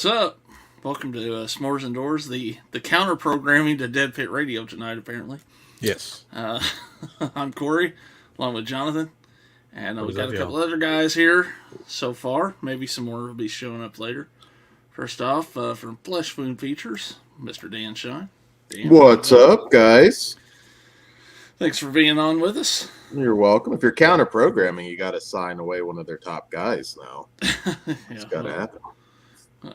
What's up? Welcome to S'mores Indoors, the counter programming to Dead Pit Radio tonight, apparently. Yes. I'm Corey, along with Jonathan, and What we've is got up, a couple y'all? other guys here so far. Maybe some more will be showing up later. First off, from Flesh Wound Features, Mr. Dan Shine. Dan, how you What's doing? up, guys? Thanks for being on with us. You're welcome. If you're counter programming, you got to sign away one of their top guys now. Yeah, It's got to well, happen.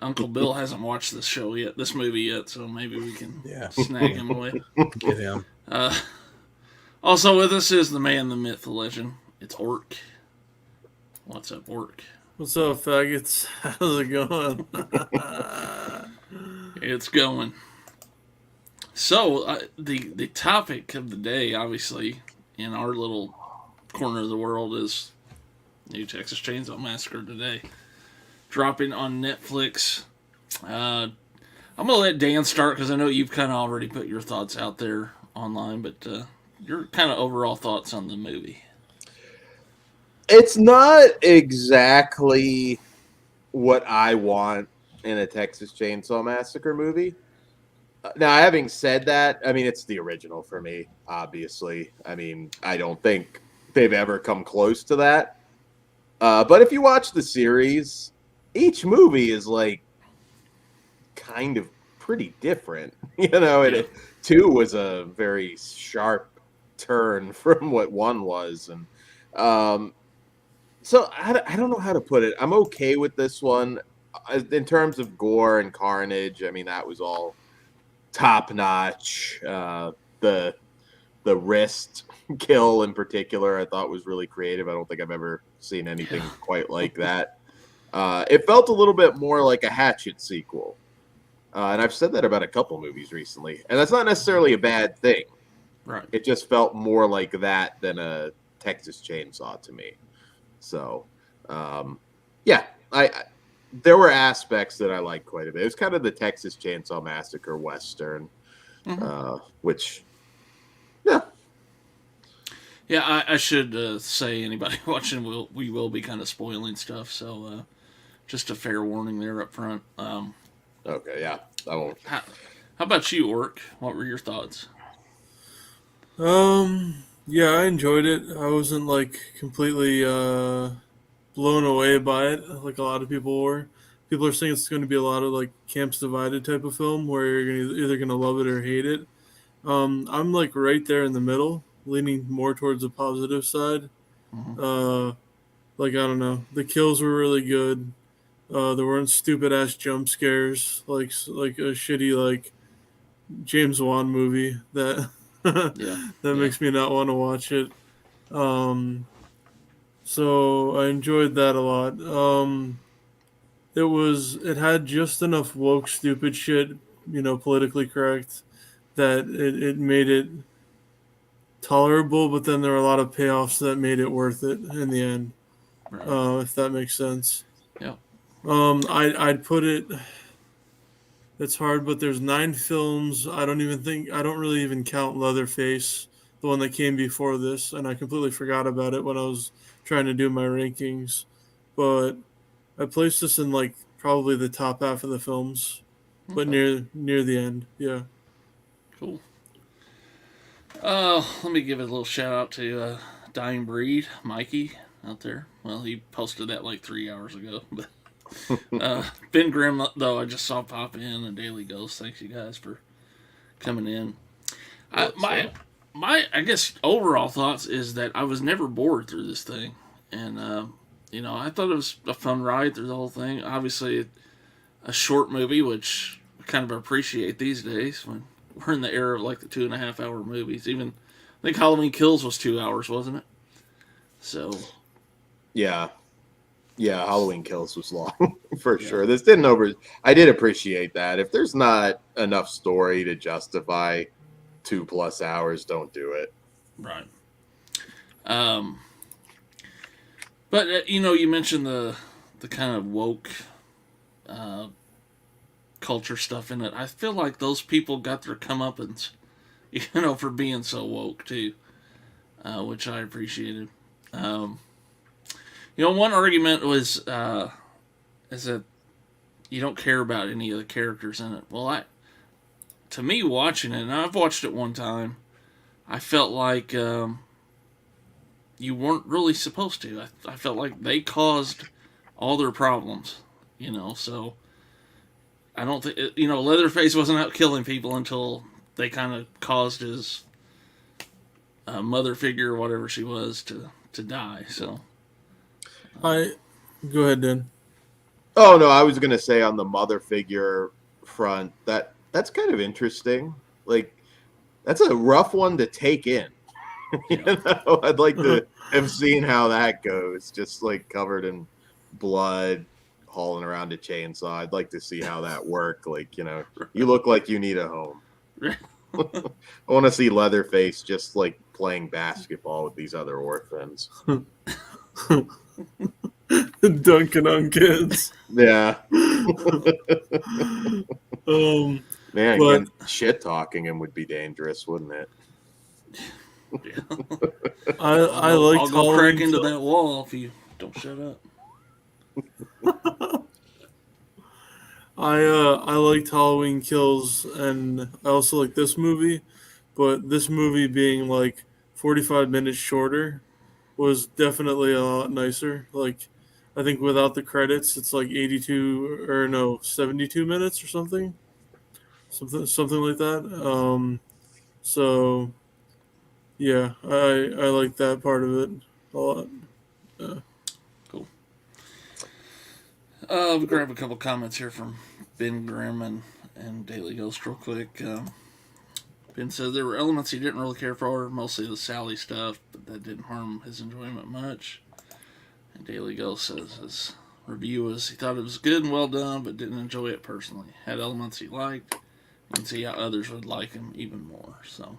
Uncle Bill hasn't watched this movie yet, so maybe we can Yeah. snag him away. Get him. Also with us is the man, the myth, the legend. It's Orc. What's up, Orc? What's up, faggots? How's it going? It's going. So, the topic of the day, obviously, in our little corner of the world, is new Texas Chainsaw Massacre today. Dropping on Netflix. I'm going to let Dan start because I know you've kind of already put your thoughts out there online, but your kind of overall thoughts on the movie. It's not exactly what I want in a Texas Chainsaw Massacre movie. Now, having said that, I mean, it's the original for me, obviously. I mean, I don't think they've ever come close to that. But if you watch the series, each movie is like kind of pretty different, and 2 was a very sharp turn from what 1 was. And so I don't know how to put it. I'm okay with this one. In terms of gore and carnage, I mean, that was all top notch. The wrist kill in particular, I thought was really creative. I don't think I've ever seen anything quite like that. It felt a little bit more like a Hatchet sequel. And I've said that about a couple movies recently. And that's not necessarily a bad thing. Right. It just felt more like that than a Texas Chainsaw to me. So, there were aspects that I liked quite a bit. It was kind of the Texas Chainsaw Massacre Western, which, yeah. Yeah, I should say anybody watching we will be kind of spoiling stuff, so just a fair warning there up front. Okay, yeah. I won't. How about you, Orc? What were your thoughts? Yeah, I enjoyed it. I wasn't like completely blown away by it like a lot of people were. People are saying it's going to be a lot of like camps divided type of film where you're either going to love it or hate it. I'm like right there in the middle, leaning more towards the positive side. Mm-hmm. Like I don't know, the kills were really good. There weren't stupid ass jump scares like a shitty like James Wan movie that that makes me not want to watch it. So I enjoyed that a lot. It had just enough woke stupid shit, politically correct, that it made it tolerable, but then there were a lot of payoffs that made it worth it in the end. Right. If that makes sense. Yeah. I'd put it. It's hard, but there's 9 films. I don't really even count Leatherface, the one that came before this, and I completely forgot about it when I was trying to do my rankings. But I placed this in like probably the top half of the films, but near the end. Yeah. Cool. Let me give a little shout out to Dying Breed, Mikey, out there. Well, he posted that like 3 hours ago, but Ben Grimm, though, I just saw pop in a Daily Ghost. Thanks you guys for coming in. My I guess overall thoughts is that I was never bored through this thing, and I thought it was a fun ride through the whole thing. Obviously, a short movie, which I kind of appreciate these days when we're in the era of like the 2.5 hour movies. Even I think Halloween Kills was 2 hours, wasn't it? So Yeah. Yeah, Halloween Kills was long for sure. This didn't I did appreciate that. If there's not enough story to justify 2+ hours, don't do it. Right. But you mentioned the kind of woke culture stuff in it. I feel like those people got their comeuppance, for being so woke too, which I appreciated. One argument was is that you don't care about any of the characters in it. Well, to me, watching it, and I've watched it one time, I felt like you weren't really supposed to. I felt like they caused all their problems, so I don't think, Leatherface wasn't out killing people until they kind of caused his mother figure or whatever she was to die, so. Go ahead, Dan. Oh no, I was gonna say on the mother figure front that's kind of interesting. Like, that's a rough one to take in. I'd like to have seen how that goes. Just like covered in blood, hauling around a chainsaw. I'd like to see how that worked. Like, you look like you need a home. I want to see Leatherface just like playing basketball with these other orphans. Dunking on kids. Yeah. Man, again, shit talking him would be dangerous, wouldn't it? Yeah. I liked I'll go crack into that wall if you don't shut up. I liked Halloween Kills, and I also like this movie, but this movie being like 45 minutes shorter was definitely a lot nicer. Like, I think without the credits, it's like 72 minutes or something like that. So yeah, I like that part of it a lot. Cool. We'll grab a couple comments here from Ben Grimm and Daily Ghost real quick. Ben says there were elements he didn't really care for, mostly the Sally stuff, but that didn't harm his enjoyment much. And Daily Ghost says his review was he thought it was good and well done, but didn't enjoy it personally. Had elements he liked, and see how others would like him even more. So,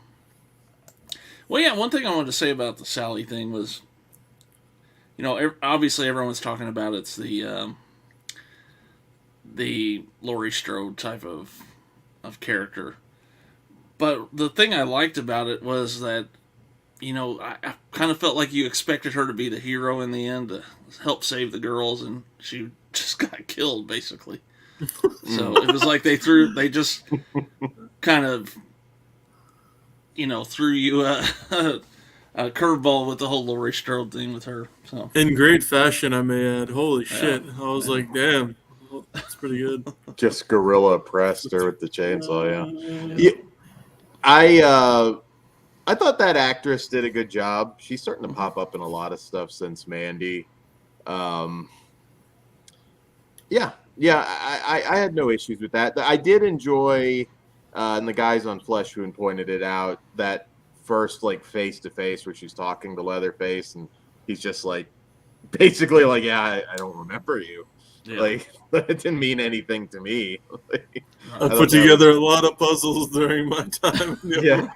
well, yeah, one thing I wanted to say about the Sally thing was, obviously everyone's talking about it's the Laurie Strode type of character. But the thing I liked about it was that, I kind of felt like you expected her to be the hero in the end to help save the girls, and she just got killed, basically. So it was like they just kind of, threw you a curveball with the whole Laurie Strode thing with her. So in great fashion, I may add. Holy shit! I was like, damn, that's pretty good. Just gorilla pressed her with the chainsaw. Yeah. I thought that actress did a good job. She's starting to pop up in a lot of stuff since Mandy. I had no issues with that. I did enjoy, and the guys on Flesh Wound pointed it out, that first like face to face where she's talking to Leatherface, and he's just like, basically like, yeah, I don't remember you. Yeah. Like, that didn't mean anything to me. I put together a lot of puzzles during my time. Yeah.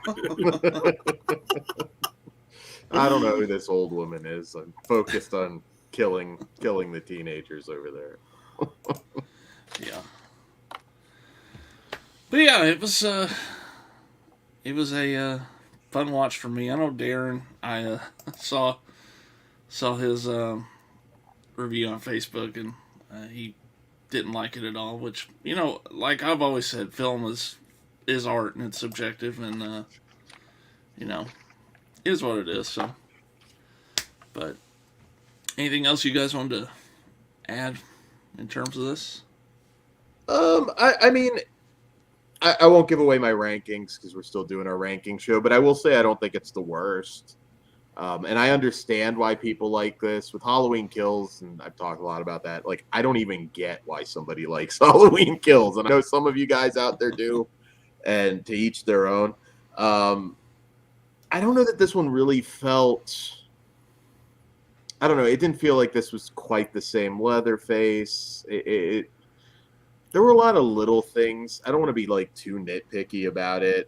I don't know who this old woman is. I'm focused on killing the teenagers over there. Yeah. But yeah, it was a fun watch for me. I know Darren. I saw his review on Facebook, and he didn't like it at all. Which, like I've always said, film is art and it's subjective, and is what it is. So, but anything else you guys wanted to add in terms of this? I mean, I won't give away my rankings because we're still doing our ranking show, but I will say I don't think it's the worst. And I understand why people like this with Halloween Kills, and I've talked a lot about that. Like, I don't even get why somebody likes Halloween Kills, and I know some of you guys out there do, and to each their own. I don't know that this one really felt. I don't know. It didn't feel like this was quite the same Leatherface. There were a lot of little things. I don't want to be like too nitpicky about it.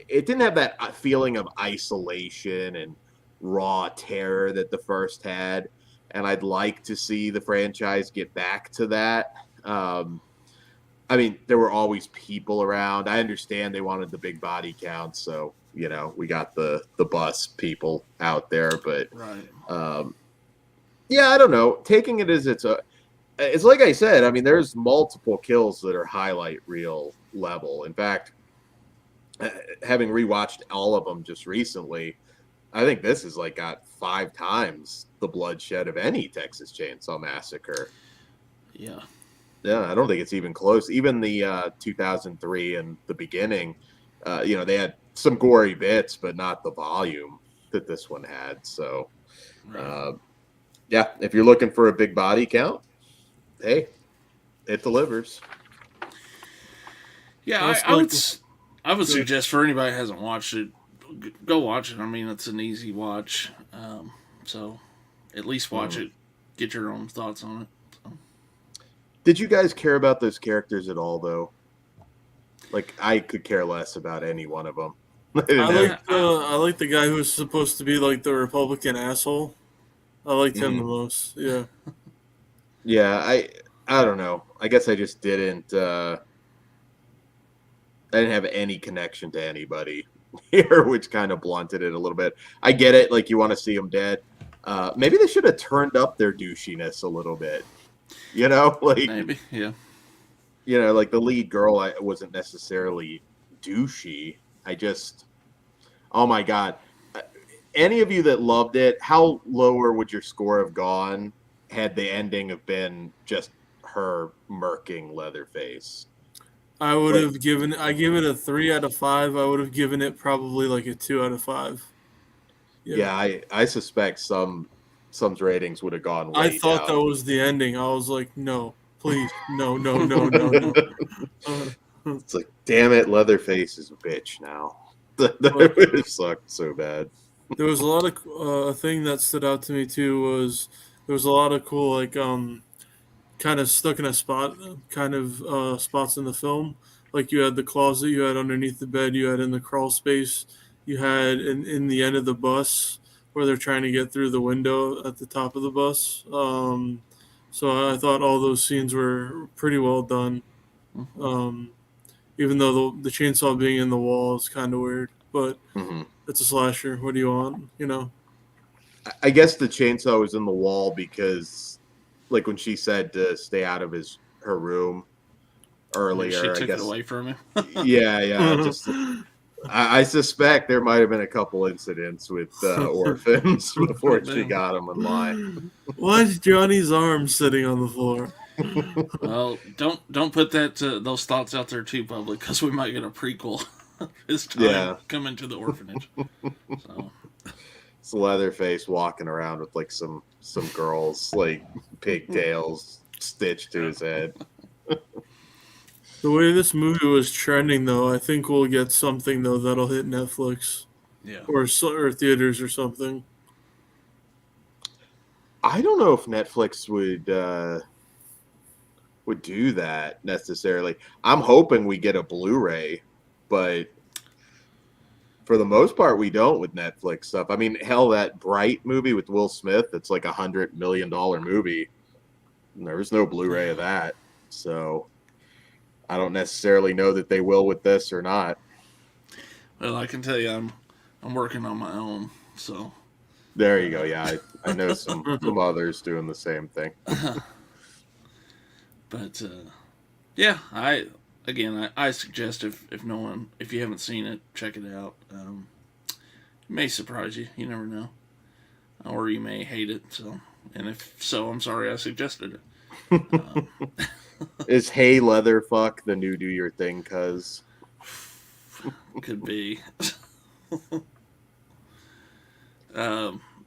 It didn't have that feeling of isolation and raw terror that the first had, and I'd like to see the franchise get back to that. I mean, there were always people around. I understand they wanted the big body count, so we got the bus people out there, but right. Yeah, I don't know. Taking it as it's like I said. I mean, there's multiple kills that are highlight reel level. In fact, having rewatched all of them just recently, I think this has like got 5 times the bloodshed of any Texas Chainsaw Massacre. Yeah. Yeah, I don't think it's even close. Even the 2003 and the beginning, they had some gory bits, but not the volume that this one had. So, Right. yeah, if you're looking for a big body count, hey, it delivers. Yeah, That's I would. like I would Good. suggest for anybody who hasn't watched it, go watch it. I mean, it's an easy watch. So at least watch it. Get your own thoughts on it. So. Did you guys care about those characters at all, though? Like, I could care less about any one of them. I like the guy who was supposed to be like the Republican asshole. I liked him the most. Yeah. Yeah, I don't know. I guess I just didn't. I didn't have any connection to anybody here, which kind of blunted it a little bit. I get it, like you want to see them dead. Maybe they should have turned up their douchiness a little bit. Like Maybe, yeah. Like the lead girl, I wasn't necessarily douchey. Oh my god, any of you that loved it, how lower would your score have gone had the ending have been just her murking Leatherface? I would have given. I give it a 3 out of 5. I would have given it probably like a 2 out of 5. Yeah, I suspect some's ratings would have gone way I thought down. that was the ending. I was like, no, please, no, no, no, no, no. It's like, damn it, Leatherface is a bitch now. That would have sucked so bad. There was a lot of a thing that stood out to me too was there was a lot of cool kind of stuck in a spot kind of spots in the film. Like you had the closet, you had underneath the bed, you had in the crawl space, you had in the end of the bus where they're trying to get through the window at the top of the bus. So I thought all those scenes were pretty well done. Even though the chainsaw being in the wall is kind of weird, but it's a slasher. What do you want? I guess the chainsaw was in the wall because, like, when she said to stay out of her room earlier, She took I guess it away from him. yeah. Just I suspect there might have been a couple incidents with orphans before she got them in line. Why is Johnny's arm sitting on the floor? Well, don't put those thoughts out there too public, because we might get a prequel. His time coming to the orphanage. So. It's Leatherface walking around with like some girls like pigtails stitched to his head. The way this movie was trending, though, I think we'll get something though that'll hit Netflix, or theaters or something. I don't know if Netflix would do that necessarily. I'm hoping we get a Blu-ray, but for the most part, we don't with Netflix stuff. I mean, hell, that Bright movie with Will Smith, it's like $100 million movie. There was no Blu-ray of that, so I don't necessarily know that they will with this or not. Well, I can tell you, I'm working on my own, so. There you go. Yeah, I know some others doing the same thing. But yeah, I suggest if you haven't seen it, check it out. It may surprise you. You never know, or you may hate it. So, and if so, I'm sorry I suggested it. Is Hey Leatherfuck the new Do Your Thing? Cuz could be.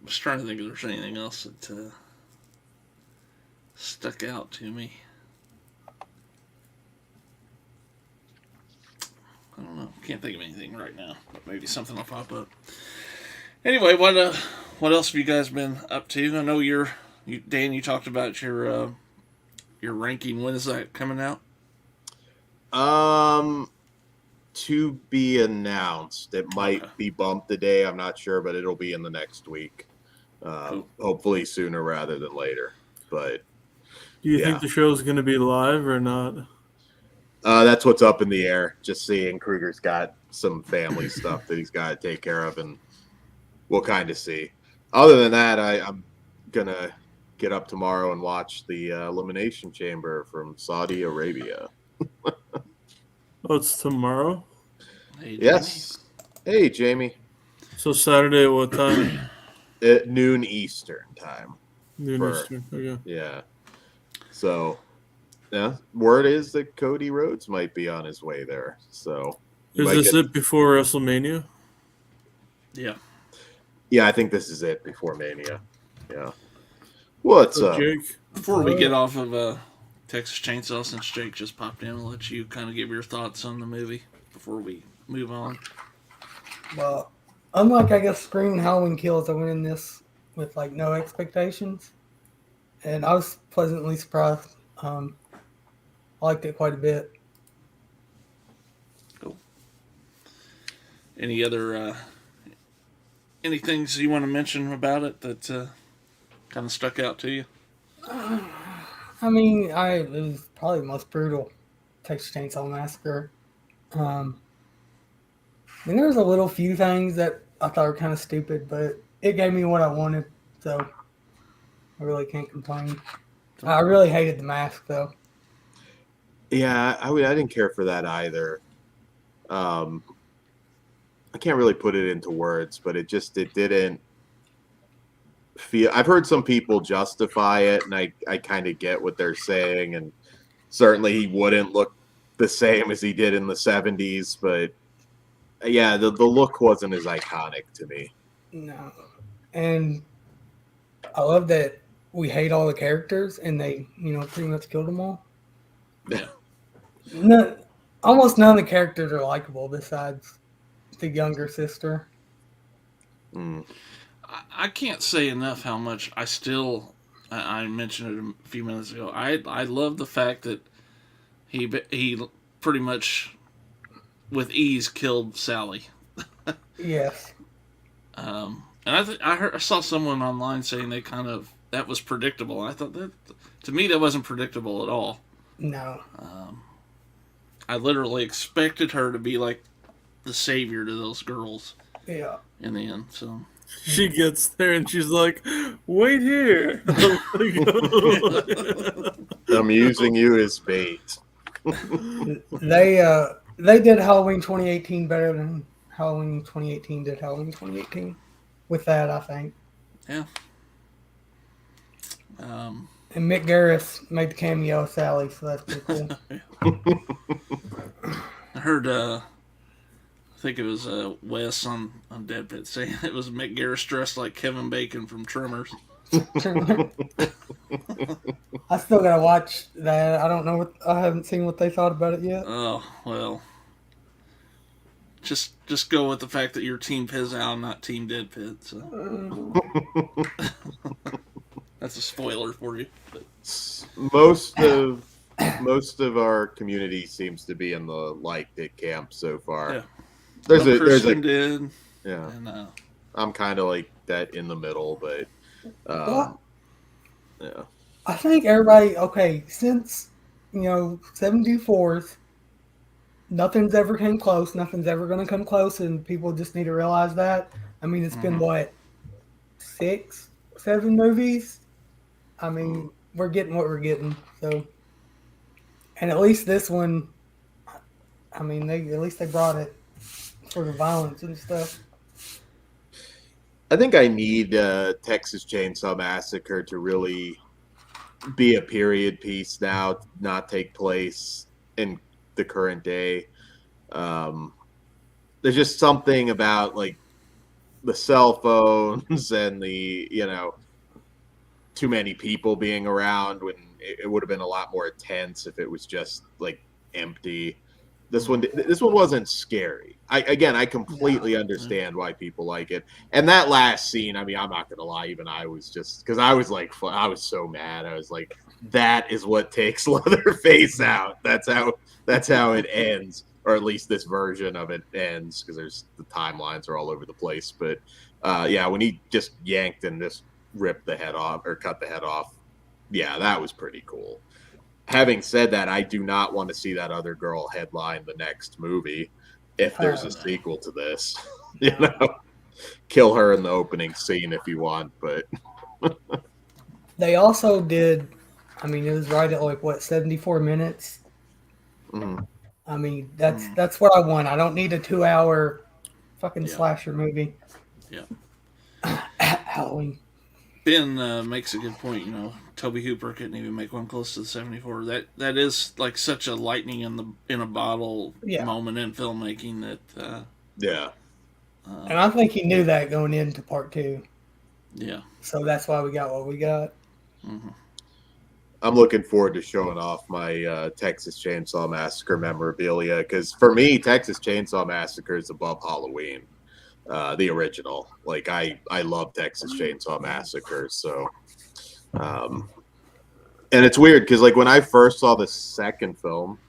Just trying to think if there's anything else that stuck out to me. I don't know. Can't think of anything right now, but maybe something will pop up. Anyway, what else have you guys been up to? I know Dan. You talked about your ranking. When is that coming out? To be announced. It might be bumped today. I'm not sure, but it'll be in the next week. Cool. Hopefully sooner rather than later. But do you think the show's going to be live or not? That's what's up in the air. Just seeing Kruger's got some family stuff that he's got to take care of, and we'll kind of see. Other than that, I'm gonna get up tomorrow and watch the Elimination Chamber from Saudi Arabia. Oh, it's tomorrow? Hey, Yes. Hey, Jamie. So Saturday at what time? At noon Eastern time. Noon Eastern. Okay. Yeah. So, yeah, word is that Cody Rhodes might be on his way there. So, Is this it before WrestleMania? Yeah. Yeah, I think this is it before Mania. Yeah. What's up, Jake? Before we get off of Texas Chainsaw, since Jake just popped in, I'll let you kind of give your thoughts on the movie before we move on. Well, unlike, I guess, Scream and Halloween Kills, I went in this with, like, no expectations. And I was pleasantly surprised. I liked it quite a bit. Cool. Any other any things you want to mention about it that kind of stuck out to you? I mean, it was probably the most brutal Texas Chainsaw Massacre. I mean, there was a little few things that I thought were kind of stupid, but it gave me what I wanted, so I really can't complain. I really hated the mask, though. Yeah, I didn't care for that either. I can't really put it into words, but it didn't feel. I've heard some people justify it, and I kind of get what they're saying, and certainly he wouldn't look the same as he did in the 70s, but yeah, the look wasn't as iconic to me. No. And I love that we hate all the characters, and they, pretty much killed them all. Yeah. No, almost none of the characters are likable besides the younger sister. I can't say enough how much I mentioned it a few minutes ago. I love the fact that he pretty much with ease killed Sally. Yes. And I saw someone online saying that was predictable. I thought that, to me, that wasn't predictable at all. No. I literally expected her to be like the savior to those girls. Yeah. In the end, so she gets there and she's like, "Wait here." I'm using you as bait. They did Halloween 2018 better than Halloween 2018 did Halloween 2018. With that, I think. Yeah. And Mick Garris made the cameo of Sally, so that's pretty cool. I heard, I think it was Wes on Dead Pit saying it was Mick Garris dressed like Kevin Bacon from Tremors. I still gotta watch that. I haven't seen what they thought about it yet. Oh, well. Just go with the fact that you're Team Pizzow, not Team Dead Pit. So. That's a spoiler for you. But. Most of our community seems to be in the liked it camp so far. Yeah. There's a did. Yeah. And, I'm kind of like that in the middle, but yeah. I think everybody, since 74s, nothing's ever came close. Nothing's ever going to come close, and people just need to realize that. I mean, it's been, 6, 7 movies? I mean, we're getting what we're getting. So, and at least this one, I mean, at least they brought it for the violence and stuff. I think I need Texas Chainsaw Massacre to really be a period piece now, not take place in the current day. There's just something about like the cell phones and the too many people being around when it would have been a lot more tense if it was just like empty. This one wasn't scary. I completely understand why people like it. And that last scene, I mean, I'm not gonna lie, even I was just because I was like, I was so mad. I was like, that is what takes Leatherface out. That's how it ends, or at least this version of it ends, because the timelines are all over the place. But yeah, when he just yanked and just ripped the head off or cut the head off, yeah, that was pretty cool. Having said that, I do not want to see that other girl headline the next movie if there's a sequel to this. Kill her in the opening scene if you want, but They also did. I mean, it was right at like what 74 minutes. Mhm. I mean, that's what I want. I don't need a 2 hour fucking Yeah. slasher movie. Yeah. Halloween. Ben makes a good point. You know, Toby Hooper couldn't even make one close to the 74. That is like such a lightning in a bottle Yeah. moment in filmmaking that. Yeah. And I think he knew that going into part 2. Yeah. So that's why we got what we got. Mm-hmm. I'm looking forward to showing off my Texas Chainsaw Massacre memorabilia because for me, Texas Chainsaw Massacre is above Halloween, the original. Like I love Texas Chainsaw Massacre, so and it's weird because like when I first saw the second film,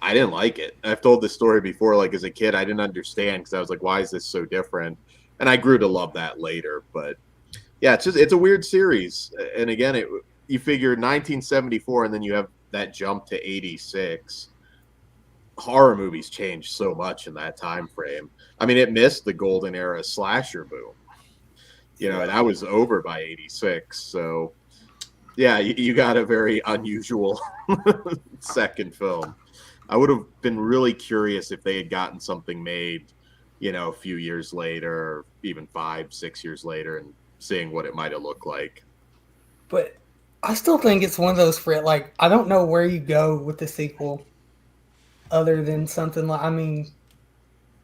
I didn't like it. I've told this story before. Like as a kid, I didn't understand because I was like, why is this so different? And I grew to love that later, but yeah, it's a weird series. And again, you figure 1974, and then you have that jump to 86. Horror movies changed so much in that time frame. I mean, it missed the golden era slasher boom. You know, and I was over by 86. So yeah, you got a very unusual second film. I would have been really curious if they had gotten something made, you know, a few years later, or even 5-6 years later, and seeing what it might have looked like. But I still think it's one of those for like I don't know where you go with the sequel, other than something like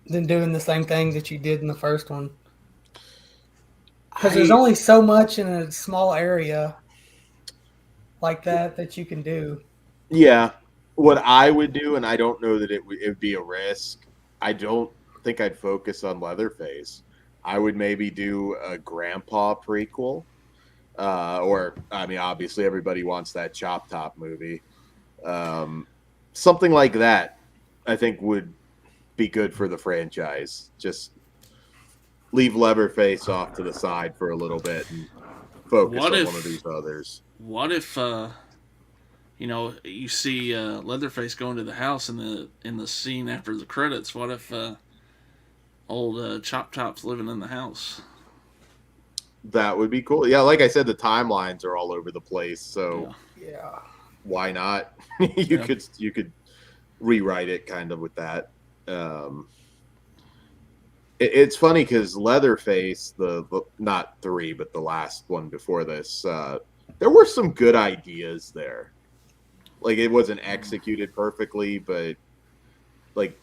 than doing the same thing that you did in the first one. Because there's only so much in a small area like that you can do. Yeah, what I would do, and I don't know that it would be a risk. I don't think I'd focus on Leatherface. I would maybe do a grandpa prequel, or I mean, obviously everybody wants that Chop Top movie. Something like that, I think would be good for the franchise. Just leave Leatherface off to the side for a little bit and focus on one of these others. What if you know, you see Leatherface going to the house in the scene after the credits? What if old Chop Top's living in the house? That would be cool. Yeah, like I said, the timelines are all over the place, so Yeah. why not? you could rewrite it kind of with that. It's funny because Leatherface, the not 3, but the last one before this, there were some good ideas there. Like it wasn't executed perfectly, but like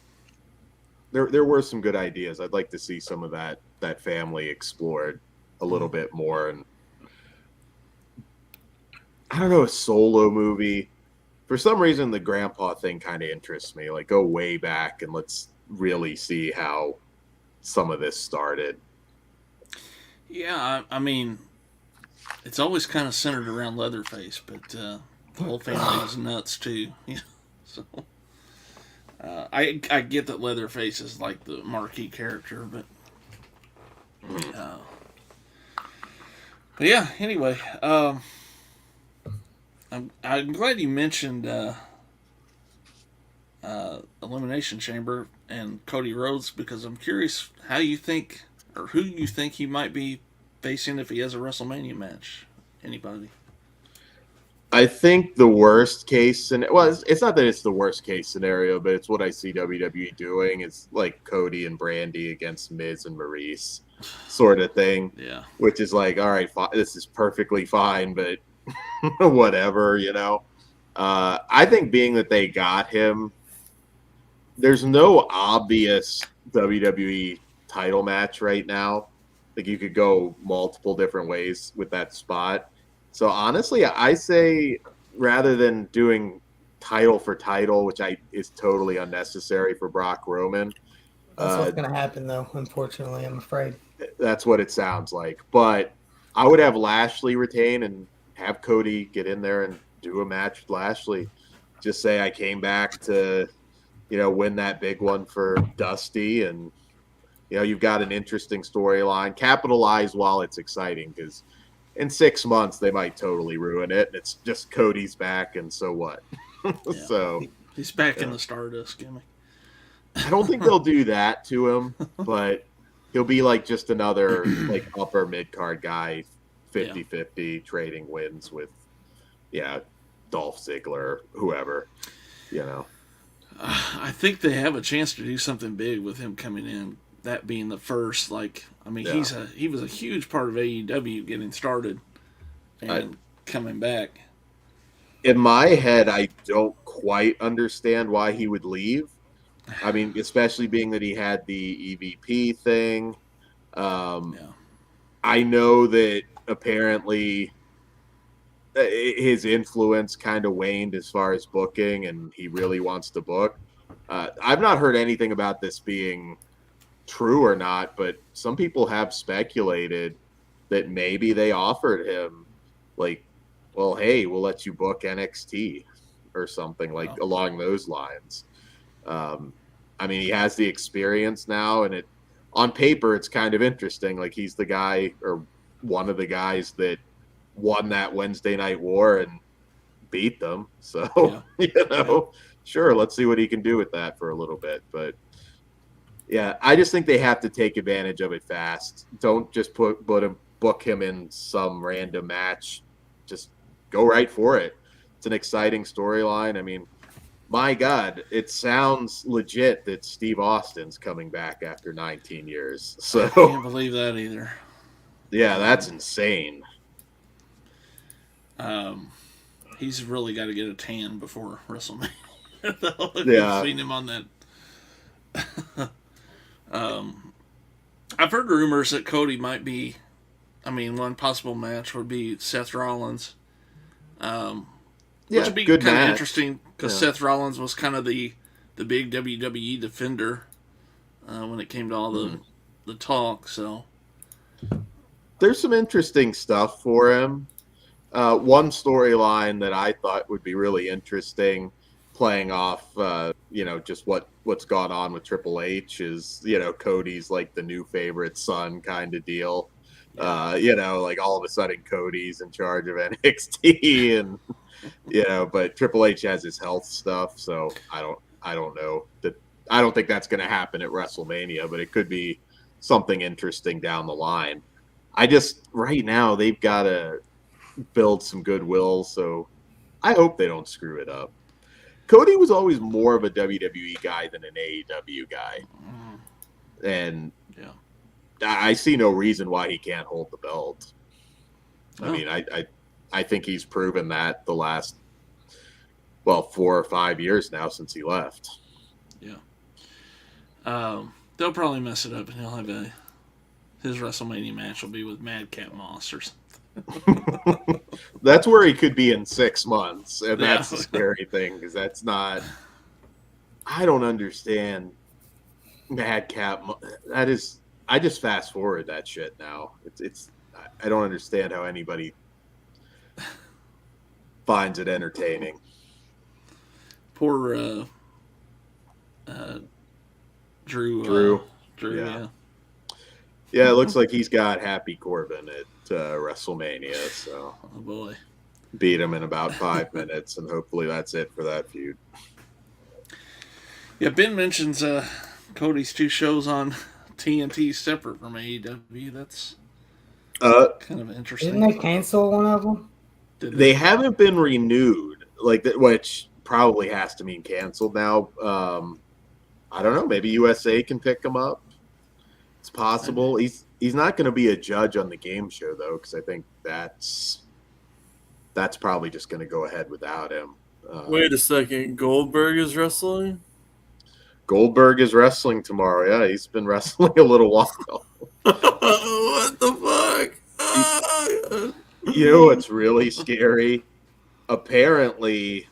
there were some good ideas. I'd like to see some of that family explored a little bit more. And I don't know, a solo movie. For some reason, the grandpa thing kind of interests me. Like, go way back and let's really see how some of this started. Yeah, I mean, it's always kind of centered around Leatherface, but the whole family is nuts too. You know? So I get that Leatherface is like the marquee character, but yeah. Anyway, I'm glad you mentioned Elimination Chamber and Cody Rhodes because I'm curious how you think or who you think he might be facing if he has a WrestleMania match. Anybody? I think the worst case scenario, well, it's not that it's the worst case scenario, but it's what I see WWE doing. It's like Cody and Brandy against Miz and Maurice sort of thing. Yeah. Which is like, all right, this is perfectly fine, but whatever, you know. I think being that they got him, there's no obvious WWE title match right now. Like you could go multiple different ways with that spot. So honestly, I say rather than doing title for title, which is totally unnecessary for Brock Roman. That's what's going to happen, though. Unfortunately, I'm afraid. That's what it sounds like. But I would have Lashley retain and have Cody get in there and do a match with Lashley. Just say I came back to, win that big one for Dusty, and you've got an interesting storyline. Capitalize while it's exciting, because in 6 months they might totally ruin it. And it's just Cody's back, and so what? Yeah. So he's back in the Stardust gimmick. I don't think they'll do that to him, but he'll be like just another like upper mid card guy 50-50 trading wins with, Dolph Ziggler, whoever, I think they have a chance to do something big with him coming in. That being the first, he was a huge part of AEW getting started and coming back. In my head, I don't quite understand why he would leave. I mean, especially being that he had the EVP thing. I know that apparently his influence kind of waned as far as booking, and he really wants to book. I've not heard anything about this being true or not, but some people have speculated that maybe they offered him, like, well, hey, we'll let you book NXT or something along those lines. I mean, he has the experience now, and on paper, it's kind of interesting. Like, he's the guy or one of the guys that won that Wednesday Night War and beat them. So, sure, let's see what he can do with that for a little bit. But, yeah, I just think they have to take advantage of it fast. Don't just book him in some random match. Just go right for it. It's an exciting storyline. I mean, my God, it sounds legit that Steve Austin's coming back after 19 years. So I can't believe that either. Yeah, that's insane. He's really got to get a tan before WrestleMania. Yeah. I've seen him on that. I've heard rumors that Cody might be. I mean, one possible match would be Seth Rollins. Which would be kind of interesting because Seth Rollins was kind of the big WWE defender when it came to all the talk. So there's some interesting stuff for him. One storyline that I thought would be really interesting, playing off, just what's gone on with Triple H is, Cody's like the new favorite son kind of deal. Like all of a sudden Cody's in charge of NXT and, but Triple H has his health stuff. So I don't know that. I don't think that's going to happen at WrestleMania, but it could be something interesting down the line. Right now they've got to build some goodwill. So I hope they don't screw it up. Cody was always more of a WWE guy than an AEW guy. And I see no reason why he can't hold the belt. I mean, I think he's proven that the last, 4 or 5 years now since he left. Yeah. They'll probably mess it up, and he'll have his WrestleMania match will be with Madcap Moss or something. That's where he could be in 6 months, and that's the scary thing, because that's not. I don't understand Madcap. That is. I just fast forward that shit now. It's. I don't understand how anybody finds it entertaining. Poor Drew. Yeah. Yeah, it looks like he's got Happy Corbin at WrestleMania. So, oh boy, beat him in about 5 minutes, and hopefully that's it for that feud. Yeah, Ben mentions Cody's 2 shows on TNT separate from AEW. That's kind of interesting. Didn't they cancel one of them? They haven't been renewed, which probably has to mean canceled now. I don't know. Maybe USA can pick them up. It's possible. He's not going to be a judge on the game show though, because I think that's probably just going to go ahead without him. Wait a second. Goldberg is wrestling? Goldberg is wrestling tomorrow. Yeah, he's been wrestling a little while. What the fuck? You know what's really scary? Apparently,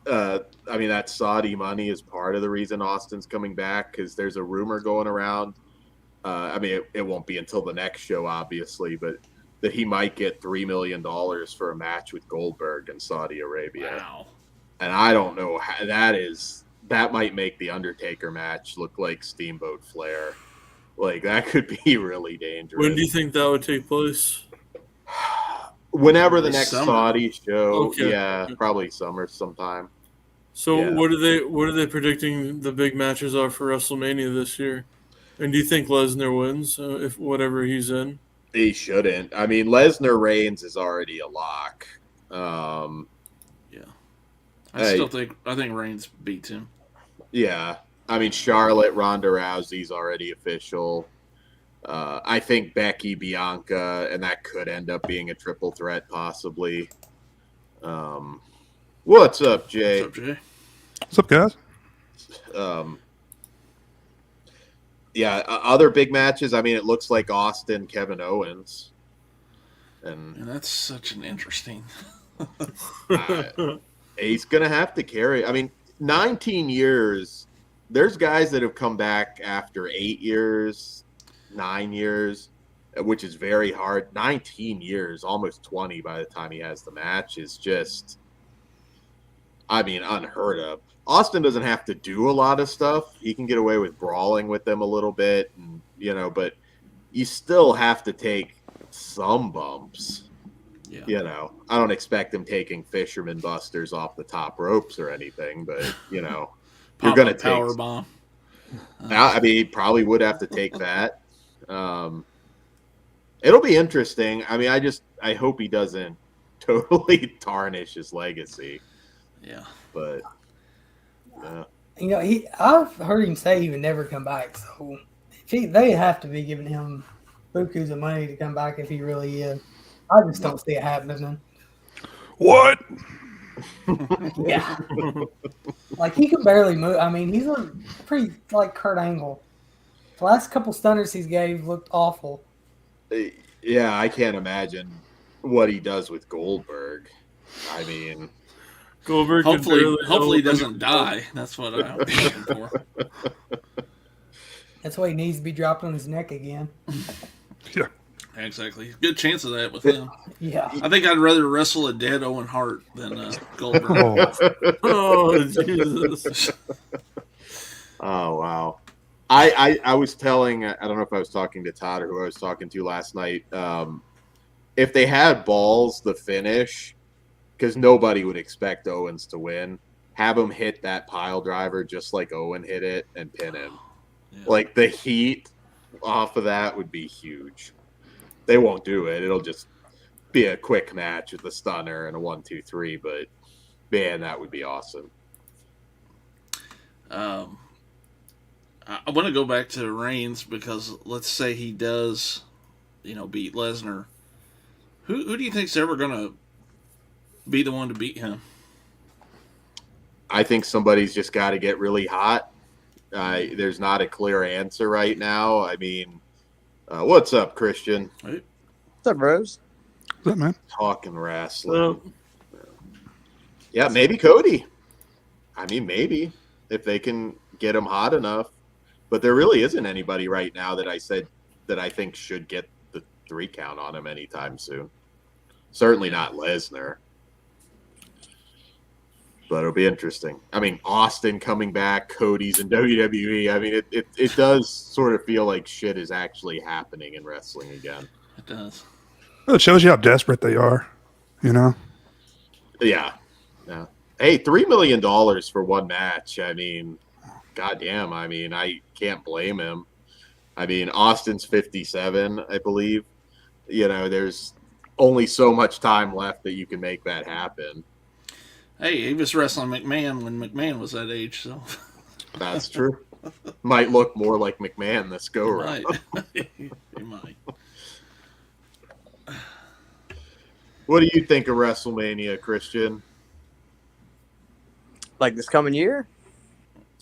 that Saudi money is part of the reason Austin's coming back, because there's a rumor going around. It won't be until the next show, obviously, but that he might get $3 million for a match with Goldberg in Saudi Arabia. Wow. And I don't know how that is. That might make the Undertaker match look like Steamboat Flair. Like, that could be really dangerous. When do you think that would take place? Whenever the next summer. Saudi show. Okay. Yeah, probably summer sometime. So what are they predicting the big matches are for WrestleMania this year? And do you think Lesnar wins if whatever he's in? He shouldn't. I mean, Lesnar Reigns is already a lock. Yeah. I think Reigns beats him. Yeah. I mean, Charlotte, Ronda Rousey's already official. I think Becky, Bianca, and that could end up being a triple threat possibly. What's up, Jay? What's up, Jay? What's up, guys? Other big matches. I mean, it looks like Austin, Kevin Owens. And that's such an interesting. He's going to have to carry. I mean, 19 years. There's guys that have come back after 8 years, 9 years, which is very hard. 19 years, almost 20 by the time he has the match is just, I mean, unheard of. Austin doesn't have to do a lot of stuff. He can get away with brawling with them a little bit, and but you still have to take some bumps. Yeah. I don't expect him taking fisherman busters off the top ropes or anything, but you're going to take power bomb. I mean, he probably would have to take that. It'll be interesting. I mean, I hope he doesn't totally tarnish his legacy. Yeah, but I've heard him say he would never come back. So they have to be giving him bukus of money to come back if he really is. I just don't see it happening. What? Yeah. Like, he can barely move. I mean, he's a pretty like Kurt Angle. The last couple stunners he's gave looked awful. Yeah, I can't imagine what he does with Goldberg. I mean, Goldberg hopefully he doesn't die. That's what I'm hoping for. That's why he needs to be dropped on his neck again. Yeah. Exactly. Good chance of that with him. Yeah. I think I'd rather wrestle a dead Owen Hart than Goldberg. Oh, Jesus. Oh, wow. I was telling, I don't know if I was talking to Todd or who I was talking to last night. If they had balls, the finish, because nobody would expect Owens to win, have him hit that pile driver just like Owen hit it and pin him. Yeah. Like, the heat off of that would be huge. They won't do it. It'll just be a quick match with a stunner and a 1-2-3, but man, that would be awesome. I want to go back to Reigns because let's say he does, beat Lesnar. Who do you think's ever going to be the one to beat him? I think somebody's just got to get really hot. There's not a clear answer right now. I mean, what's up, Christian? Hey. What's up, bros? What's up, man? Talking wrestling. Yeah, maybe Cody. I mean, maybe if they can get him hot enough. But there really isn't anybody right now that I said that I think should get the 3 count on him anytime soon. Certainly not Lesnar. But it'll be interesting. I mean, Austin coming back, Cody's in WWE. I mean, it does sort of feel like shit is actually happening in wrestling again. It does. Well, it shows you how desperate they are, Yeah. Hey, $3 million for one match. I mean, goddamn. I mean, I can't blame him. I mean, Austin's 57, I believe. There's only so much time left that you can make that happen. Hey, he was wrestling McMahon when McMahon was that age, so. That's true. Might look more like McMahon this go round. He might. What do you think of WrestleMania, Christian? Like this coming year?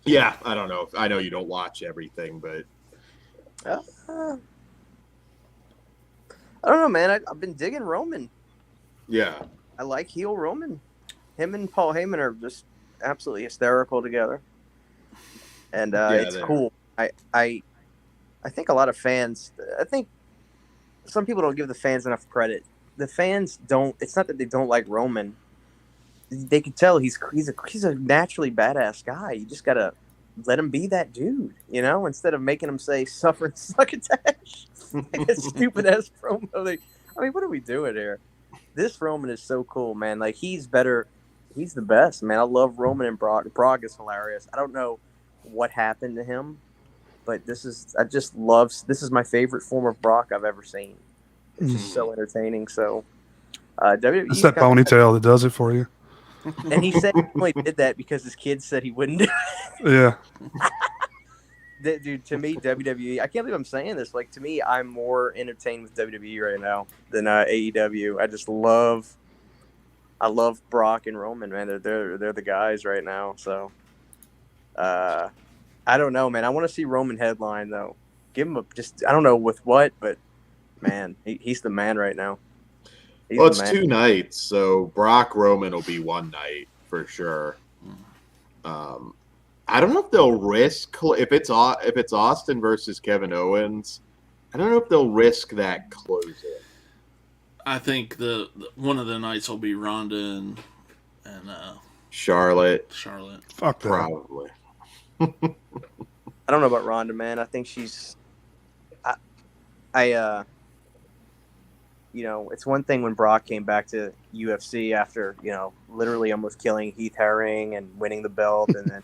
Yeah, I don't know. I know you don't watch everything, but I don't know, man. I've been digging Roman. yeah. I like heel Roman. Him and Paul Heyman are just absolutely hysterical together, and it's cool. I think a lot of fans. I think some people don't give the fans enough credit. The fans don't. It's not that they don't like Roman. They can tell he's a naturally badass guy. You just gotta let him be that dude, instead of making him say "suffer and succotash." Like a stupid ass promo. I mean, what are we doing here? This Roman is so cool, man. Like, he's better. He's the best, man. I love Roman and Brock. Brock is hilarious. I don't know what happened to him, but this is my favorite form of Brock I've ever seen. It's just so entertaining. So WWE. It's that ponytail that does it for you. And he said he only did that because his kids said he wouldn't do it. Yeah. Dude, to me, WWE, I can't believe I'm saying this. Like, to me, I'm more entertained with WWE right now than AEW. I love Brock and Roman, man. They're the guys right now. So, I don't know, man. I want to see Roman headline though. Give him I don't know with what, but man, he's the man right now. Well, it's 2 nights, so Brock Roman will be one night for sure. I don't know if they'll risk if it's Austin versus Kevin Owens. I don't know if they'll risk that closing. I think the one of the nights will be Ronda and Charlotte. Fuck that. Probably. I don't know about Ronda, man. I think she's. It's one thing when Brock came back to UFC after, literally almost killing Heath Herring and winning the belt and then,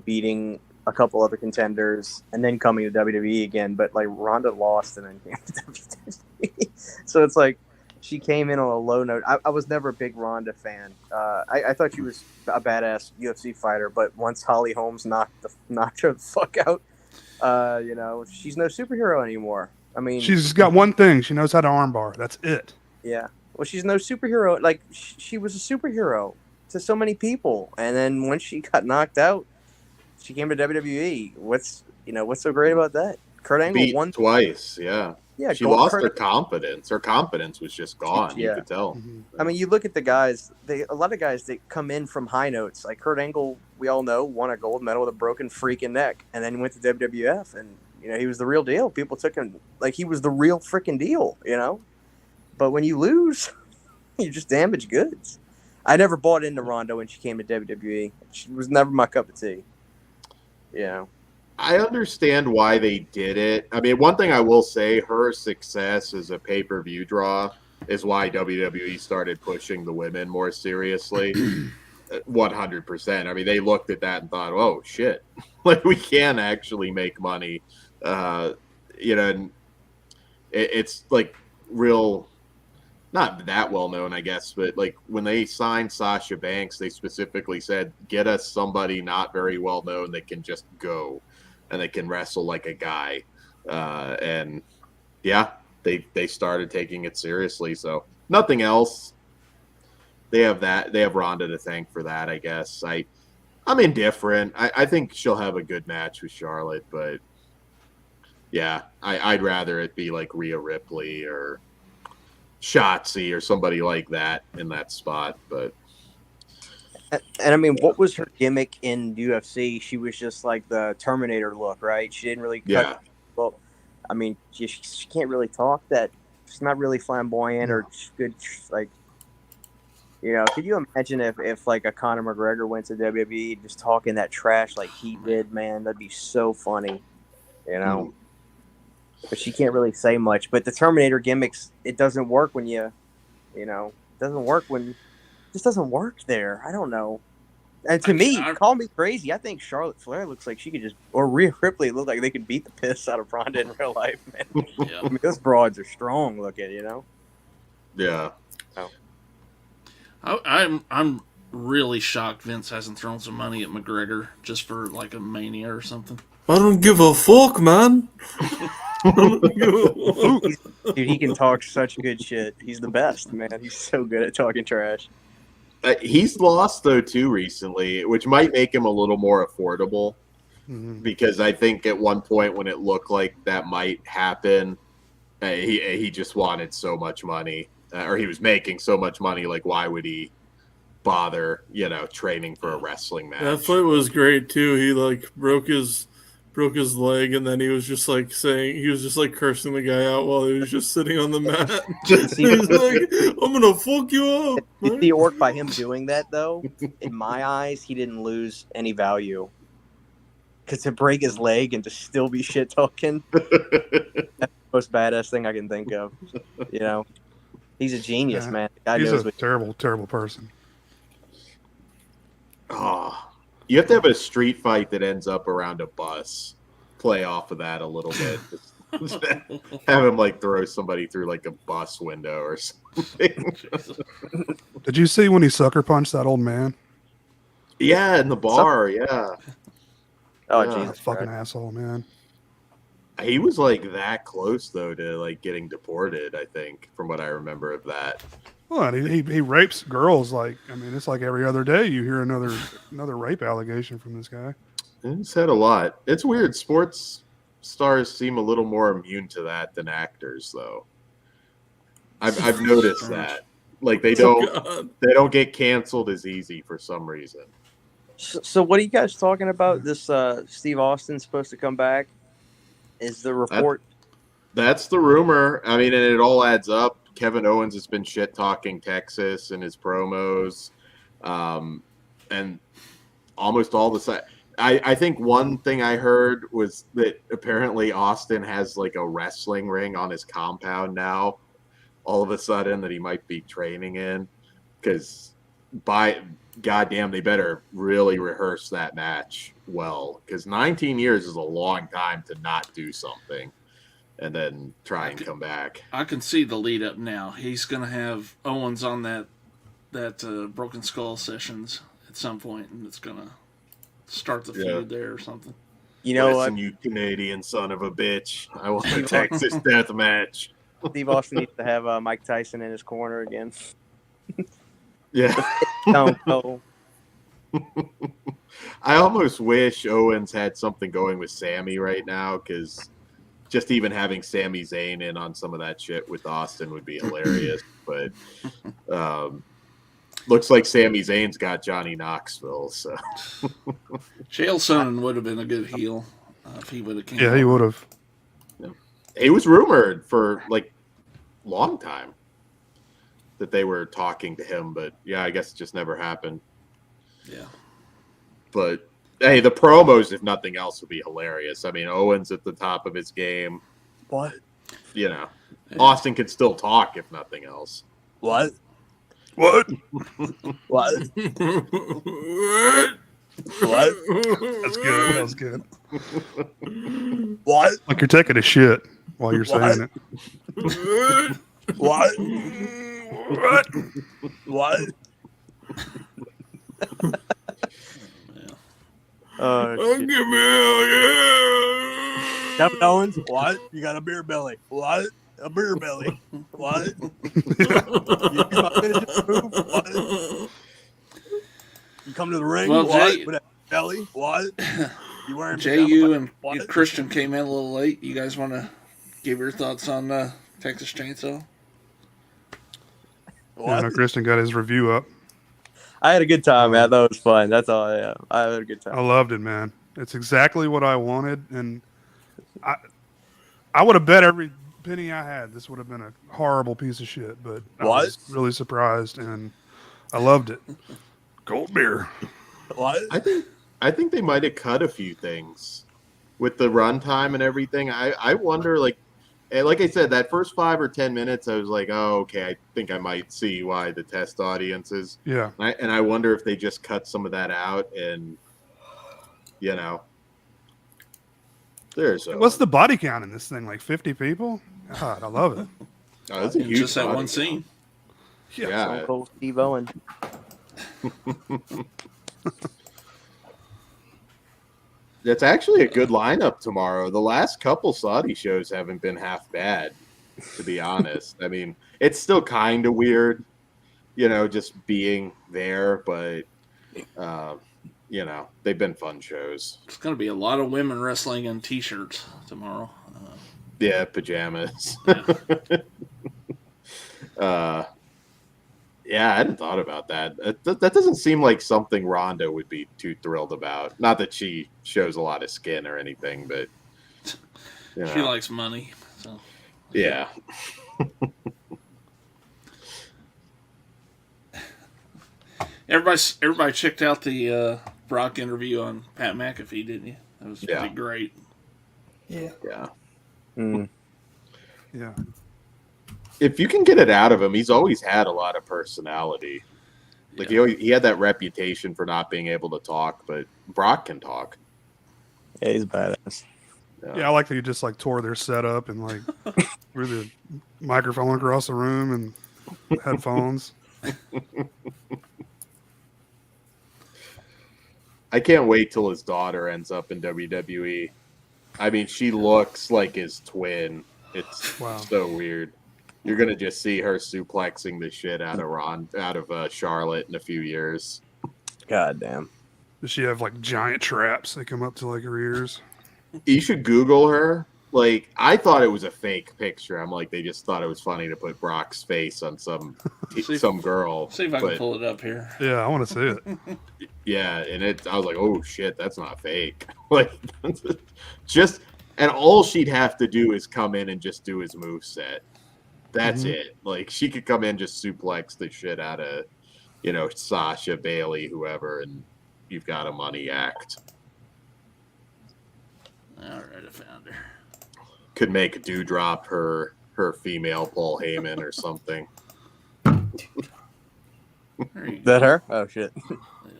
beating a couple other contenders and then coming to WWE again. But like Ronda lost and then came to WWE. So it's like she came in on a low note. I was never a big Ronda fan. I thought she was a badass UFC fighter, but once Holly Holmes knocked her the fuck out, she's no superhero anymore. I mean, she's got one thing. She knows how to armbar. That's it. Yeah. Well, she's no superhero. Like, she was a superhero to so many people. And then when she got knocked out, she came to WWE. What's so great about that? Kurt Angle won twice. Yeah. Yeah. She lost her confidence. Her confidence was just gone. Yeah. You could tell. Mm-hmm. I mean, you look at the guys, a lot of guys that come in from high notes. Like Kurt Angle, we all know, won a gold medal with a broken freaking neck. And then he went to WWF and, he was the real deal. People took him like he was the real freaking deal, But when you lose, you just damage goods. I never bought into Ronda when she came to WWE. She was never my cup of tea. I understand why they did it. I mean, one thing I will say, her success as a pay-per-view draw is why WWE started pushing the women more seriously. 100%. I mean, they looked at that and thought, oh, shit. Like, we can actually make money. And it's like real, not that well known, I guess, but like when they signed Sasha Banks, they specifically said, get us somebody not very well known that can just go and they can wrestle like a guy. And yeah, they started taking it seriously. So nothing else. They have Ronda to thank for that, I guess. I'm indifferent. I think she'll have a good match with Charlotte, but yeah, I'd rather it be like Rhea Ripley or Shotzi or somebody like that in that spot. But and I mean, what was her gimmick in UFC? She was just like the Terminator look, right? She didn't really cut. Yeah. Well, I mean, she can't really talk that. She's not really flamboyant or good. Like, could you imagine if like a Conor McGregor went to WWE just talking that trash like he did, man? That'd be so funny, But she can't really say much. But the Terminator gimmicks, it doesn't work when it just doesn't work there. I don't know. And to me, call me crazy, I think Charlotte Flair looks like she could or Rhea Ripley look like they could beat the piss out of Ronda in real life, man. Yeah. I mean, those broads are strong looking, yeah. Oh. I'm really shocked Vince hasn't thrown some money at McGregor just for like a Mania or something. I don't give a fuck, man. Dude, he can talk such good shit. He's the best, man. He's so good at talking trash. He's lost though too recently, which might make him a little more affordable. Mm-hmm. Because I think at one point when it looked like that might happen, he just wanted so much money, or he was making so much money. Like, why would he bother, training for a wrestling match? That fight was great too. He like broke his leg, and then he was just like cursing the guy out while he was just sitting on the mat. He's like, "I'm gonna fuck you up." You see it work by him doing that, though. In my eyes, he didn't lose any value. Because to break his leg and to still be shit talking, that's the most badass thing I can think of. He's a genius, man. The guy He's knows a terrible, terrible person. Oh, you have to have a street fight that ends up around a bus. Play off of that a little bit. Have him like throw somebody through like a bus window or something. Did you see when he sucker punched that old man? Yeah, in the bar. Yeah. Oh, Yeah. Jesus That fucking Christ. asshole, man. He was like that close though to like getting deported. I think from what I remember of that. Well, and he rapes girls like, I mean, it's like every other day you hear another rape allegation from this guy. He's had a lot. It's weird. Sports stars seem a little more immune to that than actors, though. I've noticed that. Like they don't get canceled as easy for some reason. So what are you guys talking about? This Steve Austin's supposed to come back? Is the report? That's the rumor. I mean, and it all adds up. Kevin Owens has been shit talking Texas in his promos, and almost all the side. I think one thing I heard was that apparently Austin has like a wrestling ring on his compound now. All of a sudden, that he might be training in, because by goddamn, they better really rehearse that match well, because 19 years is a long time to not do something and then try and come back. I can see the lead up now. He's going to have Owens on that Broken Skull sessions at some point, and it's going to start the feud there or something. You know Listen, what? you Canadian son of a bitch. I want a Texas death match. Steve Austin needs to have Mike Tyson in his corner again. Yeah. Stone Cold. I almost wish Owens had something going with Sammy right now, because just even having Sami Zayn in on some of that shit with Austin would be hilarious. But looks like Sami Zayn's got Johnny Knoxville. So Chael Sonnen would have been a good heel if he would have came. Yeah, he would have. he was rumored for like a long time that they were talking to him, but yeah, I guess it just never happened. Yeah. But hey, the promos, if nothing else, would be hilarious. I mean, Owens at the top of his game. What? You know, Yeah. Austin could still talk, if nothing else. What? What? What? What? That's good. That was good. What? Like you're taking a shit while you're saying it. What? What? What? Give me hell, yeah. Kevin Owens, what? You got a beer belly. What? A beer belly. What? You come to the ring, Well, what? Jay- With a belly, what? You wearing Jay, you and what? Christian came in a little late. You guys want to give your thoughts on Texas Chainsaw? Yeah, no, Kristen got his review up. I had a good time, man. I thought it was fun. That's all I have. I had a good I time. loved it, man. It's exactly what I wanted, and I would have bet every penny I had this would have been a horrible piece of shit, but I was really surprised, and I loved it. Cold beer. What? I think they might have cut a few things with the runtime and everything. I wonder, like I said, that first 5 or 10 minutes, I was like, oh, okay, I think I might see why the test audiences. Yeah. And I wonder if they just cut some of that out, and you know, there's What's the body count in this thing? Like 50 people? God, I love it. Oh, that's a huge Just that body one count. scene. Yeah. Stone Cold Steve Owen. That's actually a good lineup tomorrow. The last couple Saudi shows haven't been half bad, to be honest. I mean, it's still kind of weird, you know, just being there, but, you know, they've been fun shows. It's going to be a lot of women wrestling in T-shirts tomorrow. Yeah, pajamas. Yeah. Yeah, I hadn't thought about that. That doesn't seem like something Rhonda would be too thrilled about. Not that she shows a lot of skin or anything, but you know. She likes money. So. Yeah. Everybody checked out the Brock interview on Pat McAfee, didn't you? That was pretty great. Yeah. Yeah. Mm. Yeah. If you can get it out of him, he's always had a lot of personality. Like he had that reputation for not being able to talk, but Brock can talk. Yeah, he's badass. Yeah, I like that you just like tore their setup and like threw the microphone across the room and headphones. I can't wait till his daughter ends up in WWE. I mean, she looks like his twin. It's so weird. You're gonna just see her suplexing the shit out of Charlotte in a few years. God damn. Does she have like giant traps that come up to like her ears? You should Google her. Like, I thought it was a fake picture. I'm like, they just thought it was funny to put Brock's face on some girl. See if I can pull it up here. Yeah, I want to see it. Yeah, and I was like, oh shit, that's not fake. Like, just, and all she'd have to do is come in and just do his moveset. That's it. Like, she could come in, just suplex the shit out of, Sasha, Bailey, whoever, and you've got a money act. All right, I found her. Could make Dewdrop her female Paul Heyman or something. That her? Oh shit.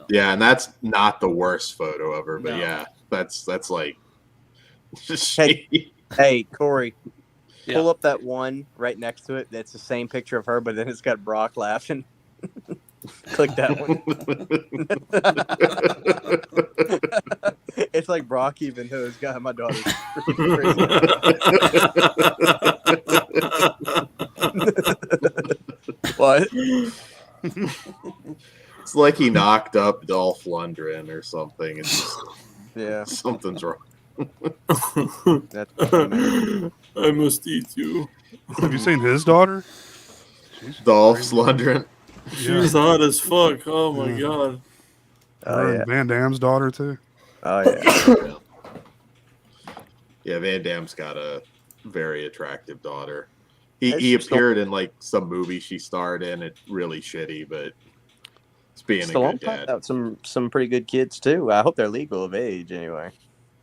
Yeah, and that's not the worst photo of her, but yeah, that's like. Hey, Corey, pull up that one right next to it. That's the same picture of her, but then it's got Brock laughing. Click that one. It's like Brock, even though it's got my daughter's freaking crazy. What? It's like he knocked up Dolph Lundgren or something. It's just, something's wrong. That's funny, I must eat you. Have you seen his daughter? Dolph Lundgren. She's hot as fuck. Oh my god. Van Damme's daughter too. Oh yeah. Yeah, Van Damme's got a very attractive daughter. He appeared in like some movie she starred in. It's really shitty, but it's being a good dad. Out some pretty good kids too. I hope they're legal of age anyway.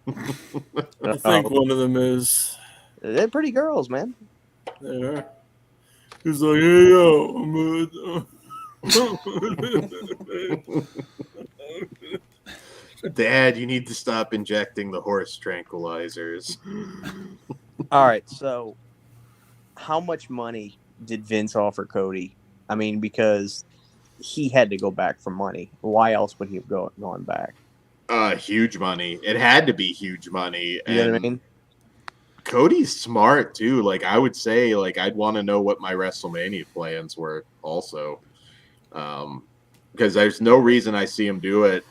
I think one of them is. They're pretty girls, man. They are. He's like, hey yo, I'm Dad, you need to stop injecting the horse tranquilizers. All right, so how much money did Vince offer Cody? I mean, because he had to go back for money. Why else would he have gone back? Huge money. It had to be huge money. You know what I mean? Cody's smart too. Like, I would say, like, I'd want to know what my WrestleMania plans were also. Because there's no reason I see him do it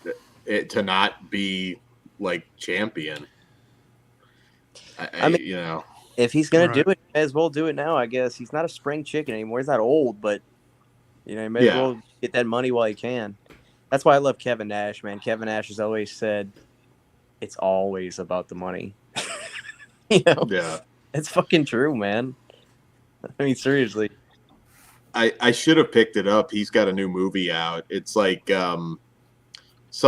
to not be like champion. I mean, if he's gonna do it, he may as well do it now. I guess he's not a spring chicken anymore. He's not old, but he may as well get that money while he can. That's why I love Kevin Nash, man. Kevin Nash has always said it's always about the money. Yeah, it's fucking true, man. I mean, seriously. I should have picked it up. He's got a new movie out. It's like some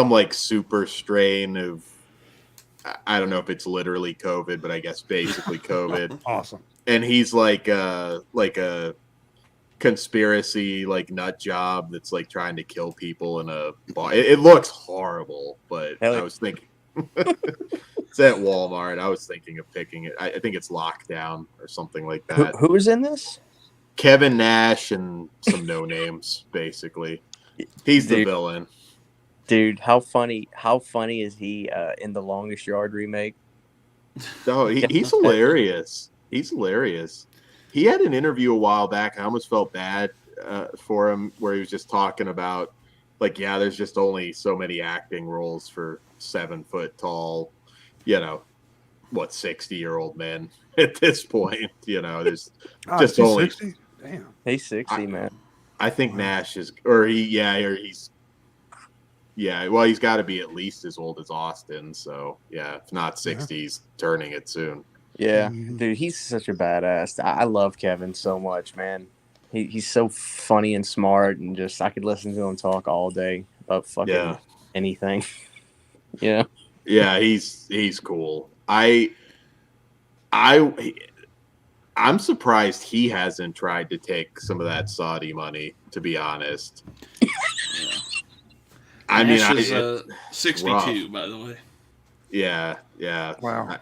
like super strain of, I don't know if it's literally COVID, but I guess basically COVID. Awesome. And he's like a conspiracy like nut job that's like trying to kill people in a bar. It looks horrible, but I was thinking it's at Walmart. I was thinking of picking it. I think it's Lockdown or something like that. Who is in this? Kevin Nash and some no names, basically. He's the villain. Dude, how funny is he in the Longest Yard remake? Oh, he's hilarious. He's hilarious. He had an interview a while back. I almost felt bad for him, where he was just talking about, like, there's just only so many acting roles for 7 foot tall, 60-year-old men at this point. There's just only 60? Damn. He's 60, man. I think Nash is, he's got to be at least as old as Austin. So if not 60, he's turning it soon. Yeah, dude, he's such a badass. I love Kevin so much, man. He's so funny and smart, and just I could listen to him talk all day about fucking anything. Yeah, he's cool. I'm surprised he hasn't tried to take some of that Saudi money, to be honest. Nash is 62, by the way. Yeah. Wow.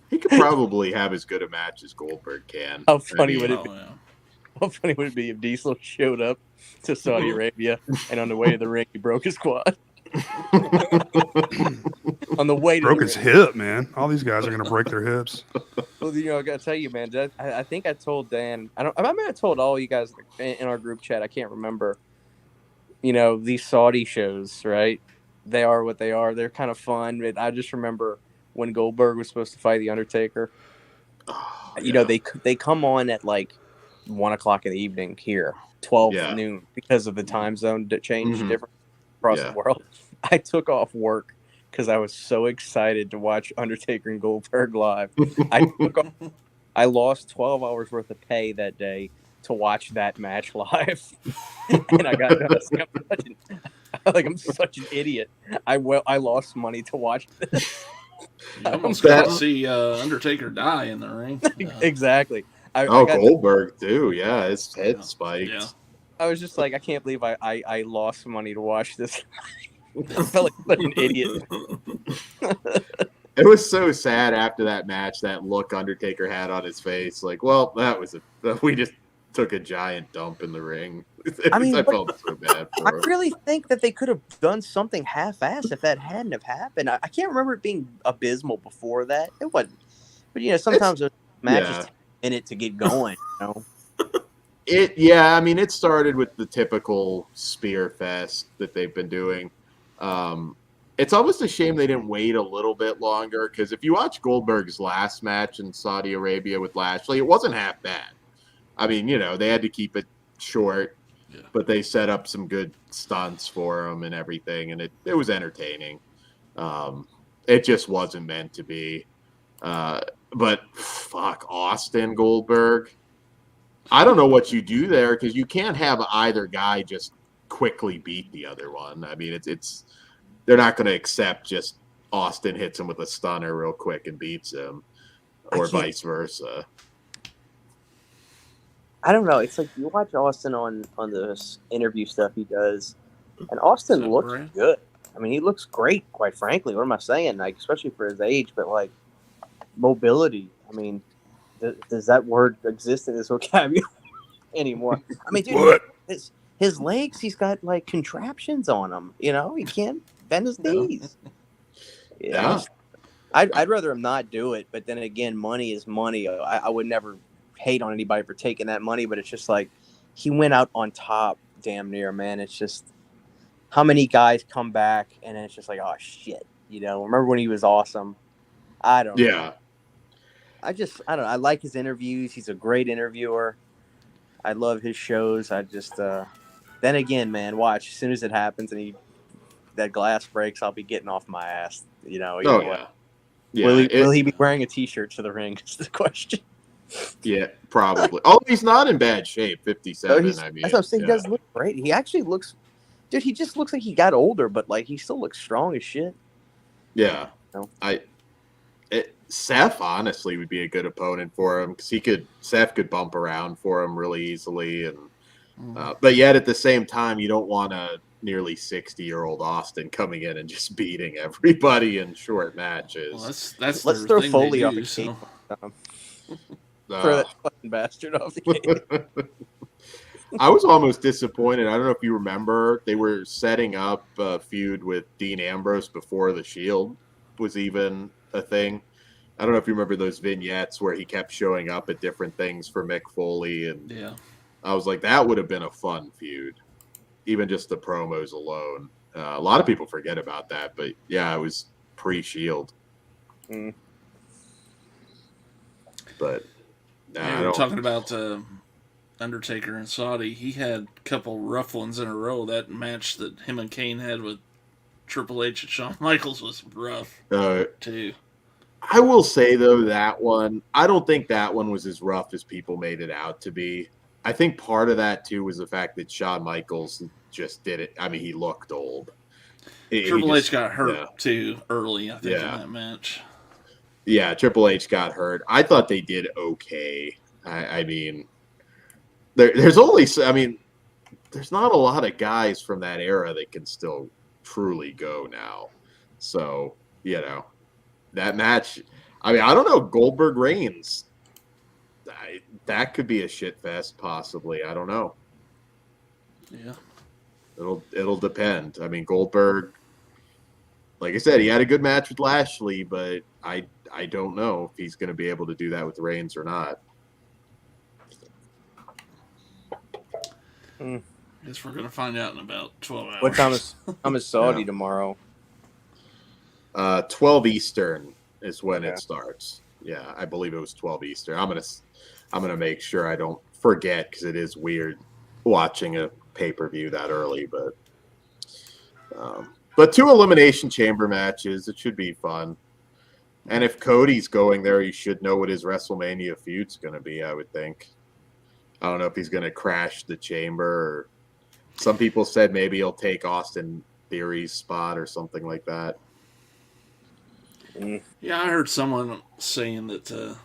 He could probably have as good a match as Goldberg can. How funny would it Oh, be? yeah. How funny would it be if Diesel showed up to Saudi Arabia and on the way to the ring he broke his quad? On the way to Broke the his ring. hip, man. All these guys are gonna break their hips. Well, I gotta tell you, man. I think I told Dan. I might have told all you guys in our group chat. I can't remember. These Saudi shows, right? They are what they are. They're kind of fun. But I just remember when Goldberg was supposed to fight the Undertaker. Oh, They come on at like 1:00 in the evening here, 12 Yeah. noon, because of the time zone change Mhm. difference across Yeah. the world. I took off work because I was so excited to watch Undertaker and Goldberg live. I lost 12 hours worth of pay that day to watch that match live, and I got I'm such an idiot. I lost money to watch this. You almost That- got to see Undertaker die in the ring. Exactly. Goldberg too. Yeah, his head Yeah. spiked. Yeah. I was just like, I can't believe I lost money to watch this. I felt like such an idiot. It was so sad after that match. That look Undertaker had on his face, like, well, we just took a giant dump in the ring. I felt so bad I for him. really think that they could have done something half-assed if that hadn't have happened. I can't remember it being abysmal before that. It wasn't. But sometimes those matches take a minute to get going. It started with the typical spear fest that they've been doing. It's almost a shame they didn't wait a little bit longer, because if you watch Goldberg's last match in Saudi Arabia with Lashley, it wasn't half bad. I mean, they had to keep it short, but they set up some good stunts for him and everything, and it was entertaining. It just wasn't meant to be. But fuck, Austin Goldberg. I don't know what you do there, because you can't have either guy just quickly beat the other one. I mean, it's they're not going to accept just Austin hits him with a stunner real quick and beats him, or vice versa. I don't know. It's like you watch Austin on this interview stuff he does, and Austin looks good. I mean, he looks great, quite frankly. What am I saying? Like, especially for his age, but like mobility. I mean, does that word exist in his vocabulary anymore? I mean, dude, his legs, he's got like contraptions on them. He can't bend his knees. Yeah. I'd rather him not do it, but then again, money is money. I would never hate on anybody for taking that money, but it's just like he went out on top damn near, man. It's just how many guys come back and then it's just like, oh shit, remember when he was awesome? I don't know. I don't know. I like his interviews. He's a great interviewer. I love his shows. I just then again, man, watch, as soon as it happens and that glass breaks, I'll be getting off my ass. Yeah. Will he be wearing a t-shirt to the ring is the question. Yeah, probably. Oh, he's not in bad shape. 57. That's what I'm saying. He does look great. He actually looks, dude. He just looks like he got older, but like he still looks strong as shit. Yeah, Seth honestly would be a good opponent for him, because Seth could bump around for him really easily, and but yet at the same time, you don't want a nearly 60-year-old Austin coming in and just beating everybody in short matches. Well, let's throw Foley off the cage. Throw that fucking bastard off the cage. I was almost disappointed. I don't know if you remember, they were setting up a feud with Dean Ambrose before the Shield was even a thing. I don't know if you remember those vignettes where he kept showing up at different things for Mick Foley, and I was like, that would have been a fun feud, even just the promos alone. A lot of people forget about that, but yeah, it was pre-Shield. But we're talking about Undertaker and Saudi. He had a couple rough ones in a row. That match that him and Kane had with Triple H and Shawn Michaels was rough too. I will say though, that one, I don't think that one was as rough as people made it out to be. I think part of that too was the fact that Shawn Michaels just did it. I mean, he looked old. Triple H got hurt too early, I think, in that match. Yeah, Triple H got hurt. I thought they did okay. I mean, there's not a lot of guys from that era that can still truly go now. So, that match, I mean, I don't know. Goldberg Reigns. That could be a shit fest, possibly. I don't know. Yeah. It'll depend. I mean, Goldberg, like I said, he had a good match with Lashley, but I don't know if he's going to be able to do that with Reigns or not. Guess we're gonna find out in about 12 hours. What time is Saudi tomorrow? 12 Eastern is when it starts. Yeah, I believe it was 12 Eastern. I'm gonna make sure I don't forget because it is weird watching a pay-per-view that early. But 2 Elimination Chamber matches, it should be fun. And if Cody's going there, he should know what his WrestleMania feud's gonna be. I would think. I don't know if he's gonna crash the Chamber. Or some people said maybe he'll take Austin Theory's spot or something like that. Yeah, I heard someone saying that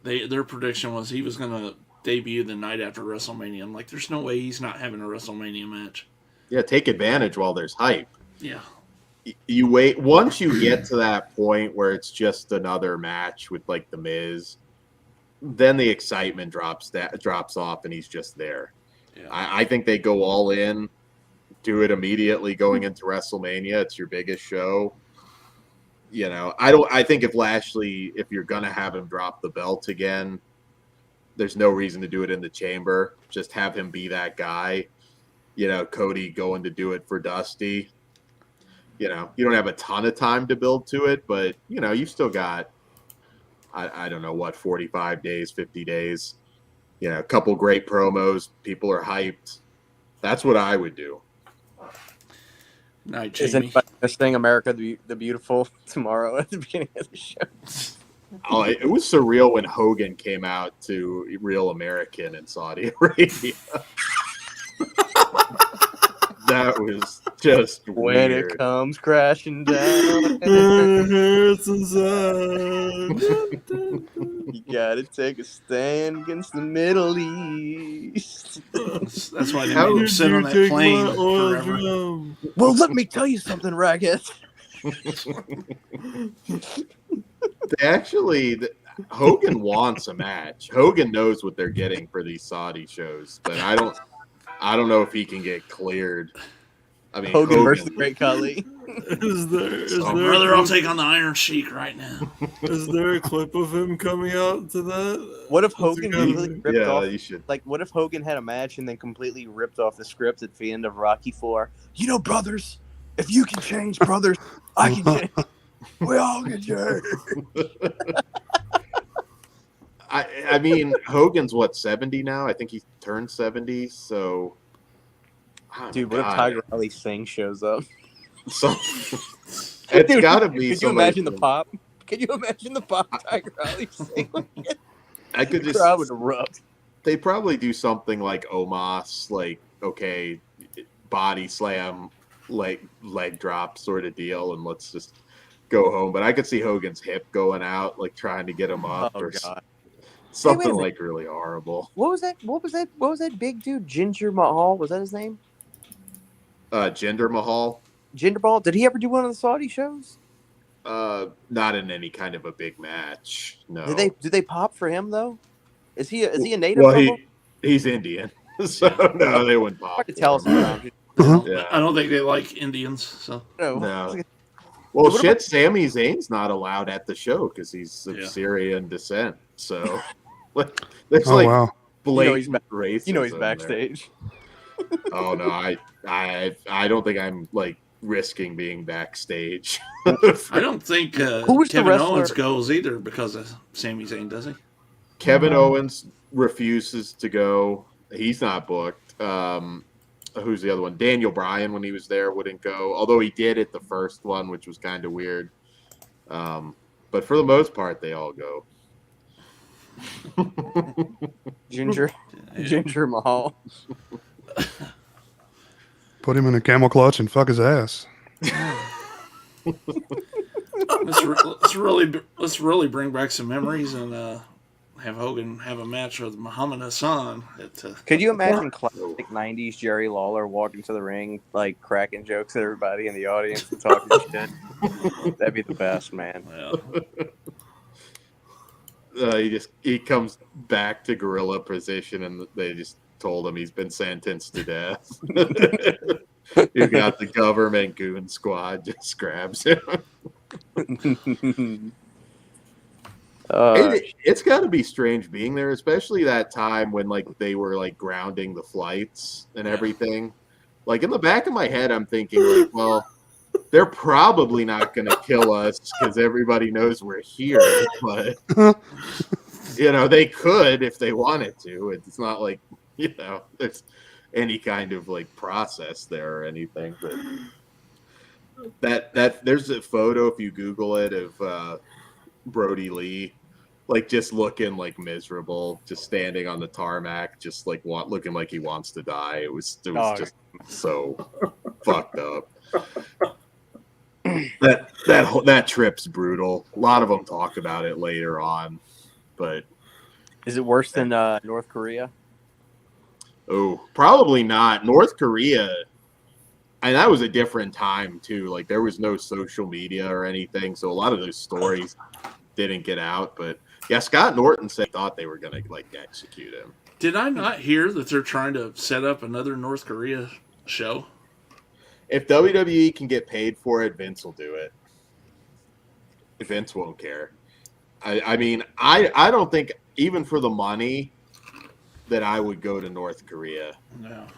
their prediction was he was going to debut the night after WrestleMania. I'm like, there's no way he's not having a WrestleMania match. Yeah, take advantage while there's hype. Yeah. You wait. Once you get to that point where it's just another match with like The Miz, then the excitement drops off and he's just there. Yeah. I think they go all in, do it immediately going into WrestleMania. It's your biggest show. You know, I think if you're gonna have him drop the belt again, there's no reason to do it in the Chamber. Just have him be that guy. You know, Cody going to do it for Dusty. You know, you don't have a ton of time to build to it, but you know, you've still got I don't know what, 45 days, 50 days. You know, a couple great promos, people are hyped. That's what I would do. Night, Is Jamie. anybody listening America the Beautiful tomorrow at the beginning of the show? Oh, it was surreal when Hogan came out to Real American in Saudi Arabia. That was just When weird. it comes crashing down, It hurts inside. you gotta take a stand against the Middle East. That's why they How made him did sit on that Take plane my oil forever. drum. Well, let me tell you something, Ragged. Hogan wants a match. Hogan knows what they're getting for these Saudi shows, but I don't know if he can get cleared. I mean, Hogan versus the Great Khali. Is there Brother, I'll take on the Iron Sheik right now. Is there a clip of him coming out to that? What if That's Hogan gotta completely be- ripped Yeah, off? you should. Like, what if Hogan had a match and then completely ripped off the script at the end of Rocky IV? You know, brothers, if you can change, brothers, I can change. We all can change. I mean, Hogan's what, 70 now? I think he turned 70, so. Oh, Dude, what if God. Tiger Ali Singh shows up? So, it's Dude, got to be. Could you somebody imagine the from- pop? Could you imagine the pop Tiger Ali Singh? I could The just. crowd would erupt. They probably do something like Omos, like okay, body slam, leg drop sort of deal, and let's just go home. But I could see Hogan's hip going out, like trying to get him up, Oh or god. something Hey, wait a like really horrible. What was that? What was that big dude? Jinder Mahal? Was that his name? Jinder Mahal, Jinder Mahal? Did he ever do one of the Saudi shows? not in any kind of a big match. No. Did they pop for him though? Is he a native? Well, from him? he's Indian, so no, they wouldn't pop. Hard to tell sometimes. Yeah. I don't think they like Indians, so. No. No. Well, What shit, Sami Zayn's not allowed at the show because he's of Yeah. Syrian descent. So there's Oh like wow. blatant he's racism You know he's there. backstage. Oh no, I don't think I'm like risking being backstage. I don't think Who was the Kevin wrestler- Owens goes either because of Sami Zayn, does he? Kevin Owens refuses to go. He's not booked. Who's the other one? Daniel Bryan, when he was there, wouldn't go. Although he did at the first one, which was kind of weird. But for the most part, they all go. Ginger Mahal. Put him in a camel clutch and fuck his ass. Let's really bring back some memories and have Hogan have a match with Muhammad Hassan. Could you imagine classic '90s Jerry Lawler walking to the ring, like cracking jokes at everybody in the audience and talking shit? That'd be the best, man. Well, he comes back to gorilla position, and they just told him he's been sentenced to death. You got the government goon squad just grabs him. It's got to be strange being there, especially that time when like they were like grounding the flights and everything. Like in the back of my head, I'm thinking like, well, they're probably not going to kill us because everybody knows we're here, but they could if they wanted to. It's not like there's any kind of like process there or anything. But that there's a photo if you Google it of Brody Lee, like just looking like miserable, just standing on the tarmac, just like looking like he wants to die. It was just so fucked up. That trip's brutal. A lot of them talk about it later on, but is it worse than North Korea? Oh, probably not. North Korea, and that was a different time too. Like there was no social media or anything, so a lot of those stories didn't get out. But yeah, Scott Norton said he thought they were gonna like execute him. Did I not hear that they're trying to set up another North Korea show? If WWE can get paid for it, Vince will do it. Vince won't care. I mean, I don't think even for the money that I would go to North Korea. No.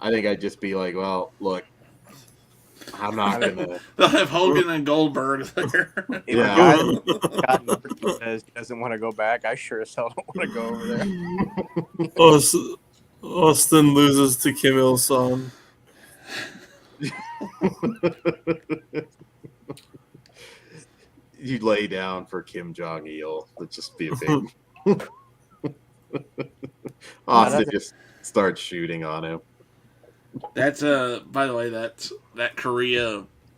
I think I'd just be like, well, look, I'm not gonna. They'll have Hogan and Goldberg there. Yeah. Scott Norton says he doesn't want to go back. I sure as hell don't want to go over there. Austin loses to Kim Il-sung. You'd lay down for Kim Jong-il. It'd just be a big. Austin just starts shooting on him. That's by the way, that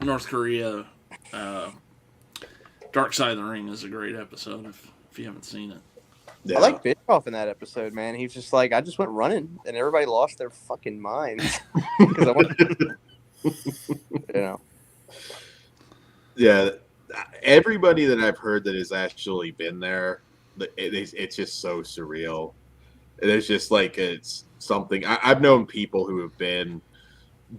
North Korea Dark Side of the Ring is a great episode if you haven't seen it. Yeah. I like Bischoff in that episode, man. He's just like, I just went running and everybody lost their fucking minds. Yeah, everybody that I've heard that has actually been there, it's just so surreal. There's just like it's something. I've known people who have been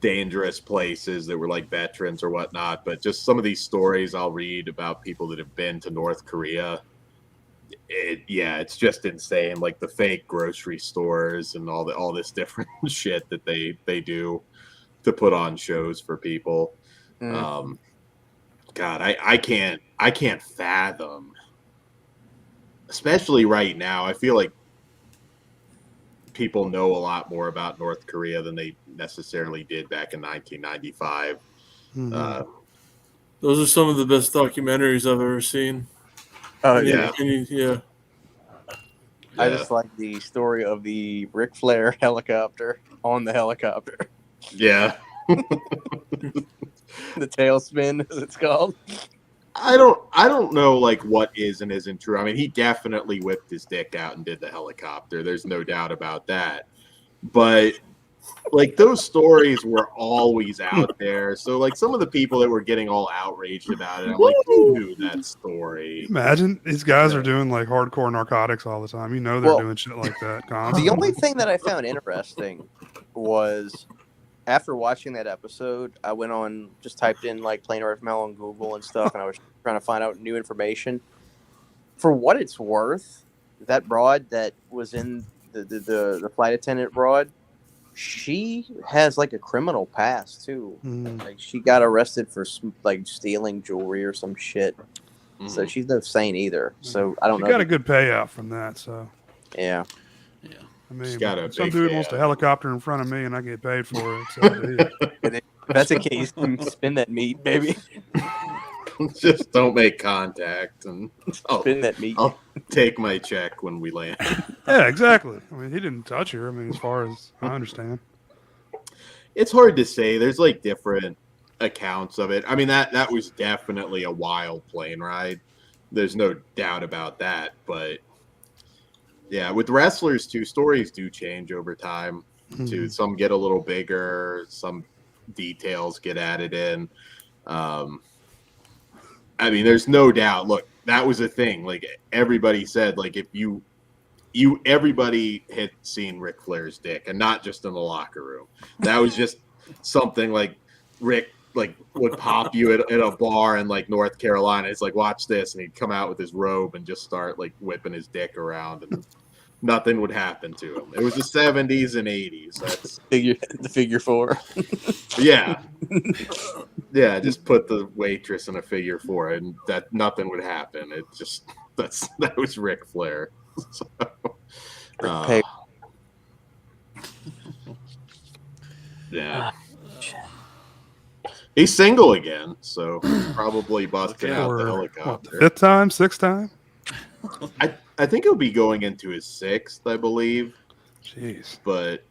dangerous places that were like veterans or whatnot, but just some of these stories I'll read about people that have been to North Korea. It's just insane. Like the fake grocery stores and all this different shit that they do to put on shows for people. God, I can't fathom, especially right now. I feel like people know a lot more about North Korea than they necessarily did back in 1995. Mm-hmm. Those are some of the best documentaries I've ever seen. Oh, yeah. Yeah. I just like the story of the Ric Flair helicopter on the helicopter. Yeah. The tailspin, as it's called. I don't know like what is and isn't true. I mean, he definitely whipped his dick out and did the helicopter. There's no doubt about that. But like those stories were always out there. So like some of the people that were getting all outraged about it, I'm like, who knew that story? Imagine these guys are doing like hardcore narcotics all the time. They're doing shit like that constantly. The only thing that I found interesting was after watching that episode, I went on, just typed in like Plain Earth Mel on Google and stuff, and I was trying to find out new information. For what it's worth, that broad that was in the flight attendant broad, she has like a criminal past too. Like she got arrested for like stealing jewelry or some shit. So she's no saint either. So I don't know. She got a good payout from that. So yeah. I mean, some dude wants a helicopter in front of me and I get paid for it. So if that's the case, spin that meat, baby. Just don't make contact, and spin that meat. I'll take my check when we land. Yeah, exactly. I mean, he didn't touch her. I mean, as far as I understand, it's hard to say. There's like different accounts of it. I mean, that was definitely a wild plane ride. There's no doubt about that. But yeah, with wrestlers too, stories do change over time. Too, some get a little bigger, some details get added in. I mean, there's no doubt. Look, that was a thing. Like everybody said, like if everybody had seen Ric Flair's dick, and not just in the locker room. That was just something like Rick like would pop you at a bar in like North Carolina. It's like, watch this, and he'd come out with his robe and just start like whipping his dick around, and nothing would happen to him. It was the 70s and 80s. That's the figure four. Yeah. Yeah, just put the waitress in a figure four, and that nothing would happen. It just that was Ric Flair. So, yeah. He's single again, so probably busting out the helicopter. Fifth time, sixth time? I think he'll be going into his sixth, I believe. Jeez. But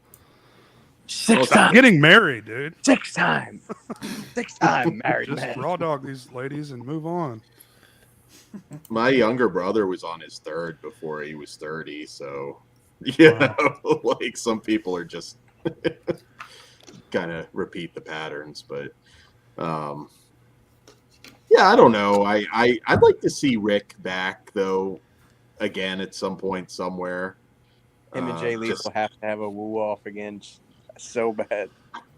sixth time. Getting married, dude. Sixth time. Sixth time married Just man. raw dog these ladies and move on. My younger brother was on his third before he was 30, so like some people are just kind of repeat the patterns, but yeah, I don't know. I'd like to see Rick back though again at some point somewhere. Him and Jay Lee will have to have a woo off again so bad.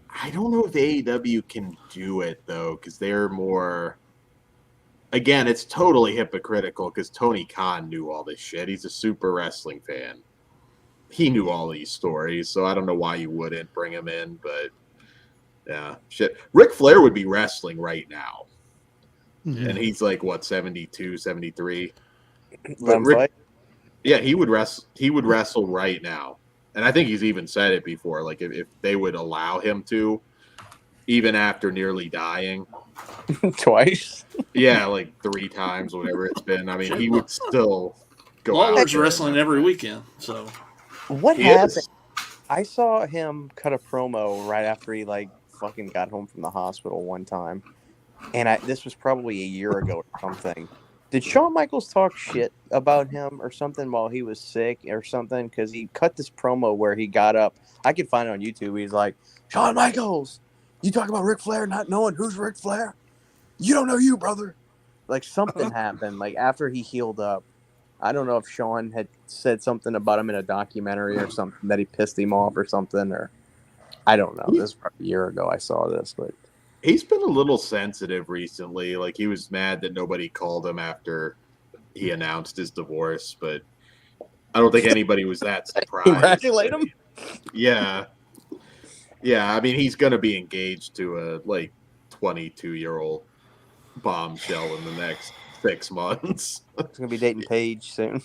I don't know if AEW can do it though, because they're more. Again, it's totally hypocritical because Tony Khan knew all this shit. He's a super wrestling fan. He knew all these stories, so I don't know why you wouldn't bring him in, but yeah, shit. Ric Flair would be wrestling right now. Mm-hmm. And he's like, what, 72, 73? But yeah, he would wrestle right now. And I think he's even said it before, like if they would allow him to, even after nearly dying. Twice? Yeah, like 3 times, whatever it's been. I mean, he would still go Lawler's out wrestling every weekend, so. What happened? I saw him cut a promo right after he like fucking got home from the hospital one time. And this was probably a year ago or something. Did Shawn Michaels talk shit about him or something while he was sick or something? Because he cut this promo where he got up. I could find it on YouTube. He's like, Shawn Michaels, you talk about Ric Flair not knowing who's Ric Flair? You don't know you, brother. Like something happened. Like after he healed up. I don't know if Shawn had said something about him in a documentary or something that he pissed him off or something. Or I don't know. This was probably a year ago I saw this, but. He's been a little sensitive recently. Like he was mad that nobody called him after he announced his divorce, but I don't think anybody was that surprised. Congratulate him. Yeah. Yeah, I mean he's gonna be engaged to a like 22-year-old bombshell in the next 6 months. He's gonna be dating Paige soon.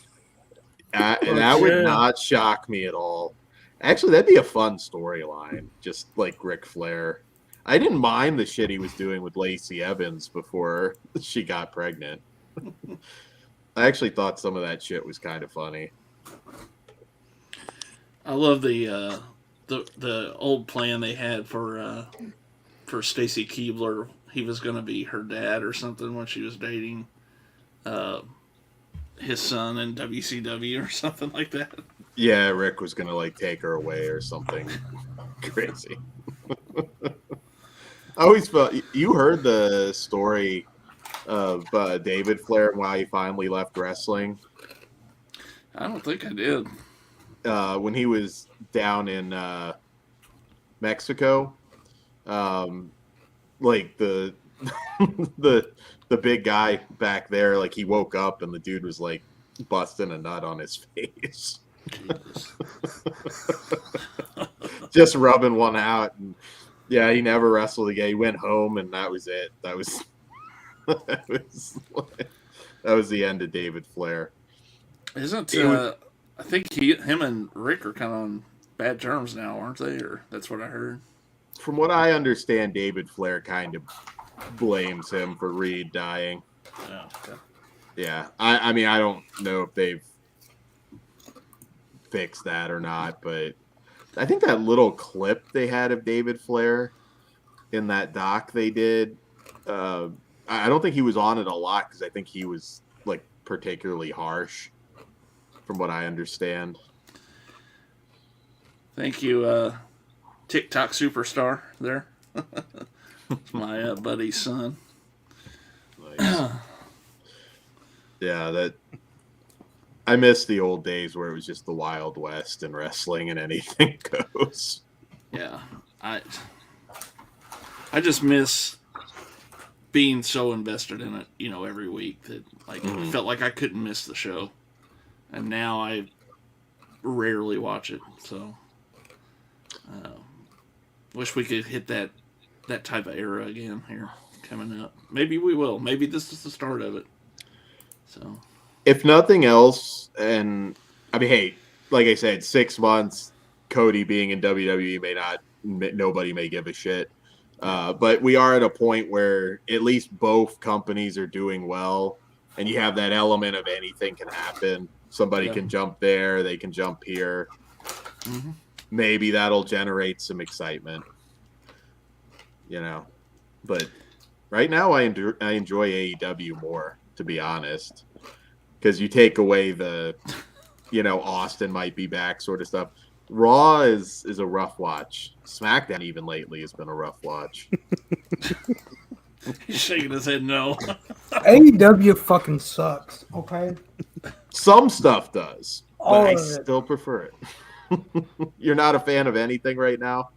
And that would not shock me at all. Actually, that'd be a fun storyline, just like Ric Flair. I didn't mind the shit he was doing with Lacey Evans before she got pregnant. I actually thought some of that shit was kind of funny. I love the old plan they had for Stacy Keibler. He was going to be her dad or something when she was dating his son in WCW or something like that. Yeah, Rick was going to like take her away or something crazy. I always felt you heard the story of David Flair and why he finally left wrestling. I don't think I did. When he was down in Mexico, like the the big guy back there, like he woke up and the dude was like busting a nut on his face, just rubbing one out. And yeah, he never wrestled again. He went home, and that was it. That was the end of David Flair. Isn't I think him and Rick are kind of on bad terms now, aren't they? Or that's what I heard. From what I understand, David Flair kind of blames him for Reed dying. Oh, okay. Yeah, I mean, I don't know if they've fixed that or not, but I think that little clip they had of David Flair in that doc they did, I don't think he was on it a lot because I think he was like particularly harsh from what I understand. Thank you, TikTok superstar there. My buddy's son. Nice. Yeah, that I miss the old days where it was just the Wild West in wrestling and anything goes. Yeah, I just miss being so invested in it, every week that it felt like I couldn't miss the show, and now I rarely watch it. So, wish we could hit that type of era again here coming up. Maybe we will. Maybe this is the start of it. So, if nothing else, and I mean, hey, like I said, 6 months, Cody being in WWE nobody may give a shit. But we are at a point where at least both companies are doing well, and you have that element of anything can happen. Somebody can jump there, they can jump here. Mm-hmm. Maybe that'll generate some excitement, But right now, I enjoy AEW more, to be honest, because you take away the, Austin might be back sort of stuff. Raw is a rough watch. SmackDown even lately has been a rough watch. He's shaking his head no. AEW fucking sucks, okay? Some stuff does, but I it. still prefer it. You're not a fan of anything right now?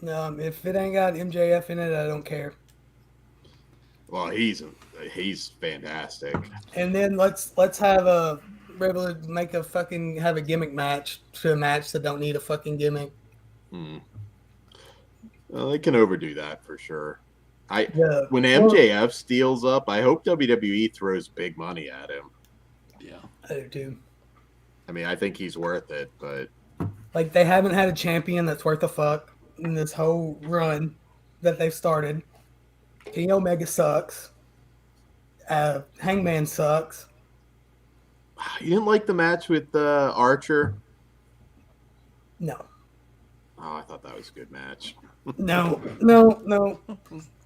If it ain't got MJF in it, I don't care. Well, he's fantastic. And then let's have a able to make have a gimmick match to a match that don't need a fucking gimmick. Well, they can overdo that for sure. When MJF steals up, I hope WWE throws big money at him. Yeah, I do too. I mean, I think he's worth it, but they haven't had a champion that's worth a fuck in this whole run that they've started. Kenny Omega sucks. Hangman sucks. You didn't like the match with Archer? No. Oh, I thought that was a good match. No.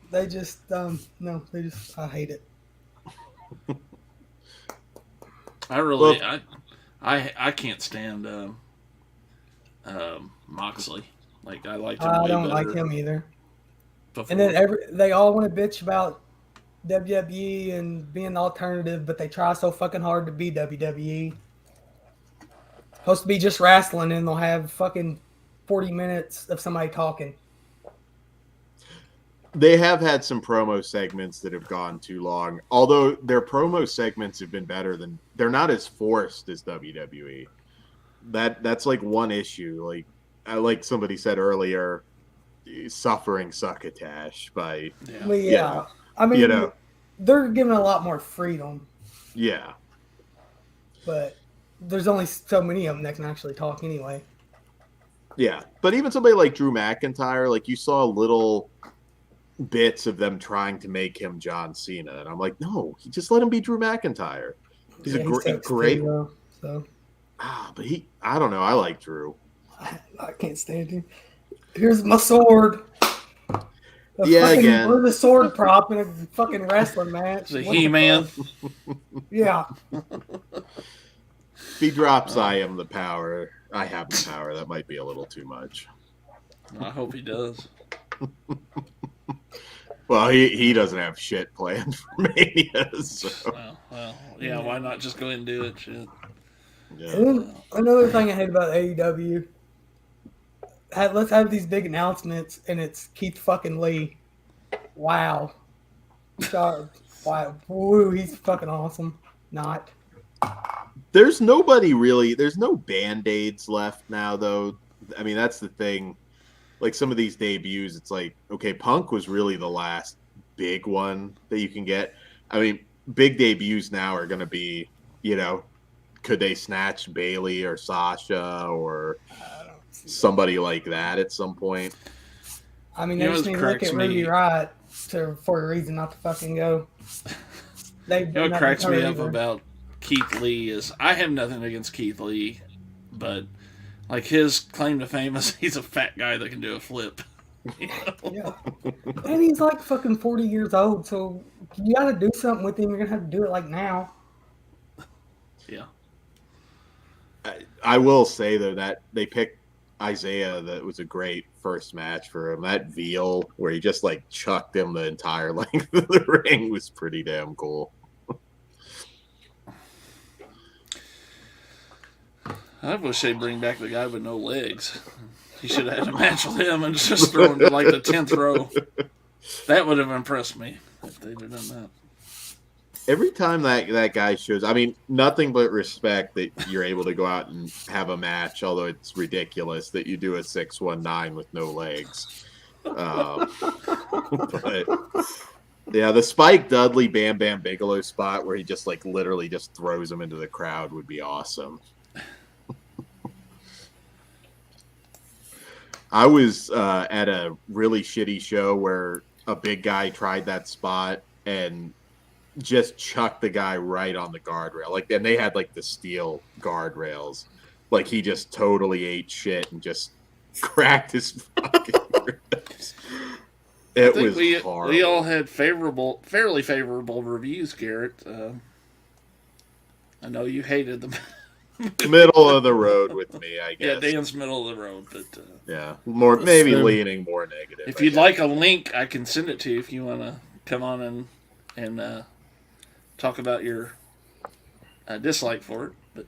They just I hate it. I can't stand Moxley. I liked him. I don't like him either. Before. And then they all want to bitch about WWE and being alternative, but they try so fucking hard to be WWE. Supposed to be just wrestling, and they'll have fucking 40 minutes of somebody talking. They have had some promo segments that have gone too long. Although their promo segments have been better they're not as forced as WWE. That's one issue. Like somebody said earlier, suffering succotash by. Yeah. I mean, they're given a lot more freedom. Yeah. But there's only so many of them that can actually talk anyway. Yeah, but even somebody like Drew McIntyre, you saw little bits of them trying to make him John Cena, and I'm like, no, just let him be Drew McIntyre. He's a great. Too, so. But I don't know. I like Drew. I can't stand him. Here's my sword. Again. We're the sword prop in a fucking wrestling match. The He-Man. Yeah. If he drops, I have the power. That might be a little too much. I hope he does. Well, he doesn't have shit planned for Mania. So. Well, yeah. Why not just go ahead and do it? Shit. Yeah. And another thing I hate about AEW. Let's have these big announcements, and it's Keith fucking Lee. Wow. Wow. Woo, he's fucking awesome. Not. There's nobody really. There's no Band-Aids left now, though. I mean, that's the thing. Some of these debuts, it's okay, Punk was really the last big one that you can get. I mean, big debuts now are going to be, could they snatch Bayley or Sasha or somebody like that at some point? I mean, they just need to look at Ruby Riott for a reason not to fucking go. What cracks me up about Keith Lee is I have nothing against Keith Lee, but his claim to fame is he's a fat guy that can do a flip. Yeah. And he's fucking 40 years old, so you got to do something with him. You're going to have to do it now. Yeah. I will say, though, that they picked Isaiah. That was a great first match for him. That Veal, where he just chucked him the entire length of the ring, was pretty damn cool. I wish they'd bring back the guy with no legs. He should have had a match with him and just throw him to like the 10th row. That would have impressed me if they'd have done that. Every time that guy shows, I mean, nothing but respect that you're able to go out and have a match, although it's ridiculous that you do a 619 with no legs. But yeah, the Spike Dudley Bam Bam Bigelow spot where he just like literally just throws him into the crowd would be awesome. I was at a really shitty show where a big guy tried that spot and just chucked the guy right on the guardrail. Like, and they had like the steel guardrails. Like, he just totally ate shit and just cracked his fucking ribs. It was horrible. We all had fairly favorable reviews, Garrett. I know you hated them. Middle of the road with me, I guess. Yeah, Dan's middle of the road, but yeah, maybe leaning more negative. If you'd like a link, I can send it to you if you want to come on and talk about your dislike for it.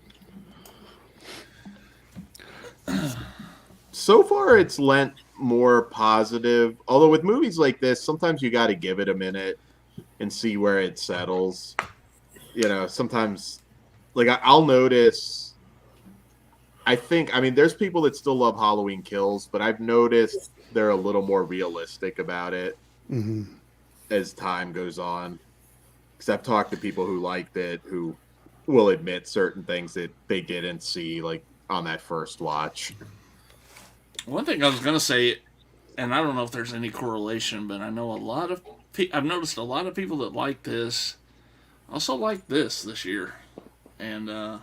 But so far, it's lent more positive. Although with movies like this, sometimes you got to give it a minute and see where it settles. You know, sometimes, like, I'll notice. I mean, there's people that still love Halloween Kills, but I've noticed they're a little more realistic about it as time goes on. Because I've talked to people who liked it, who will admit certain things that they didn't see, like, on that first watch. One thing I was going to say, and I don't know if there's any correlation, but I know I've noticed a lot of people that like this also like this year. And I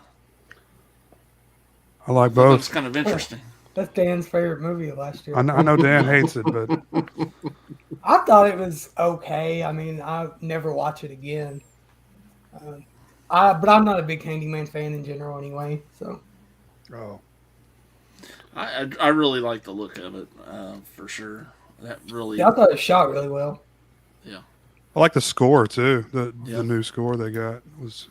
like both. It's kind of interesting. That's Dan's favorite movie of last year. I know Dan hates it, but I thought it was okay. I mean, I'll never watch it again. But I'm not a big Candyman fan in general anyway. So. Oh. I really like the look of it, for sure. That really. Yeah, I thought it shot really well. Yeah. I like the score too. The new score they got was.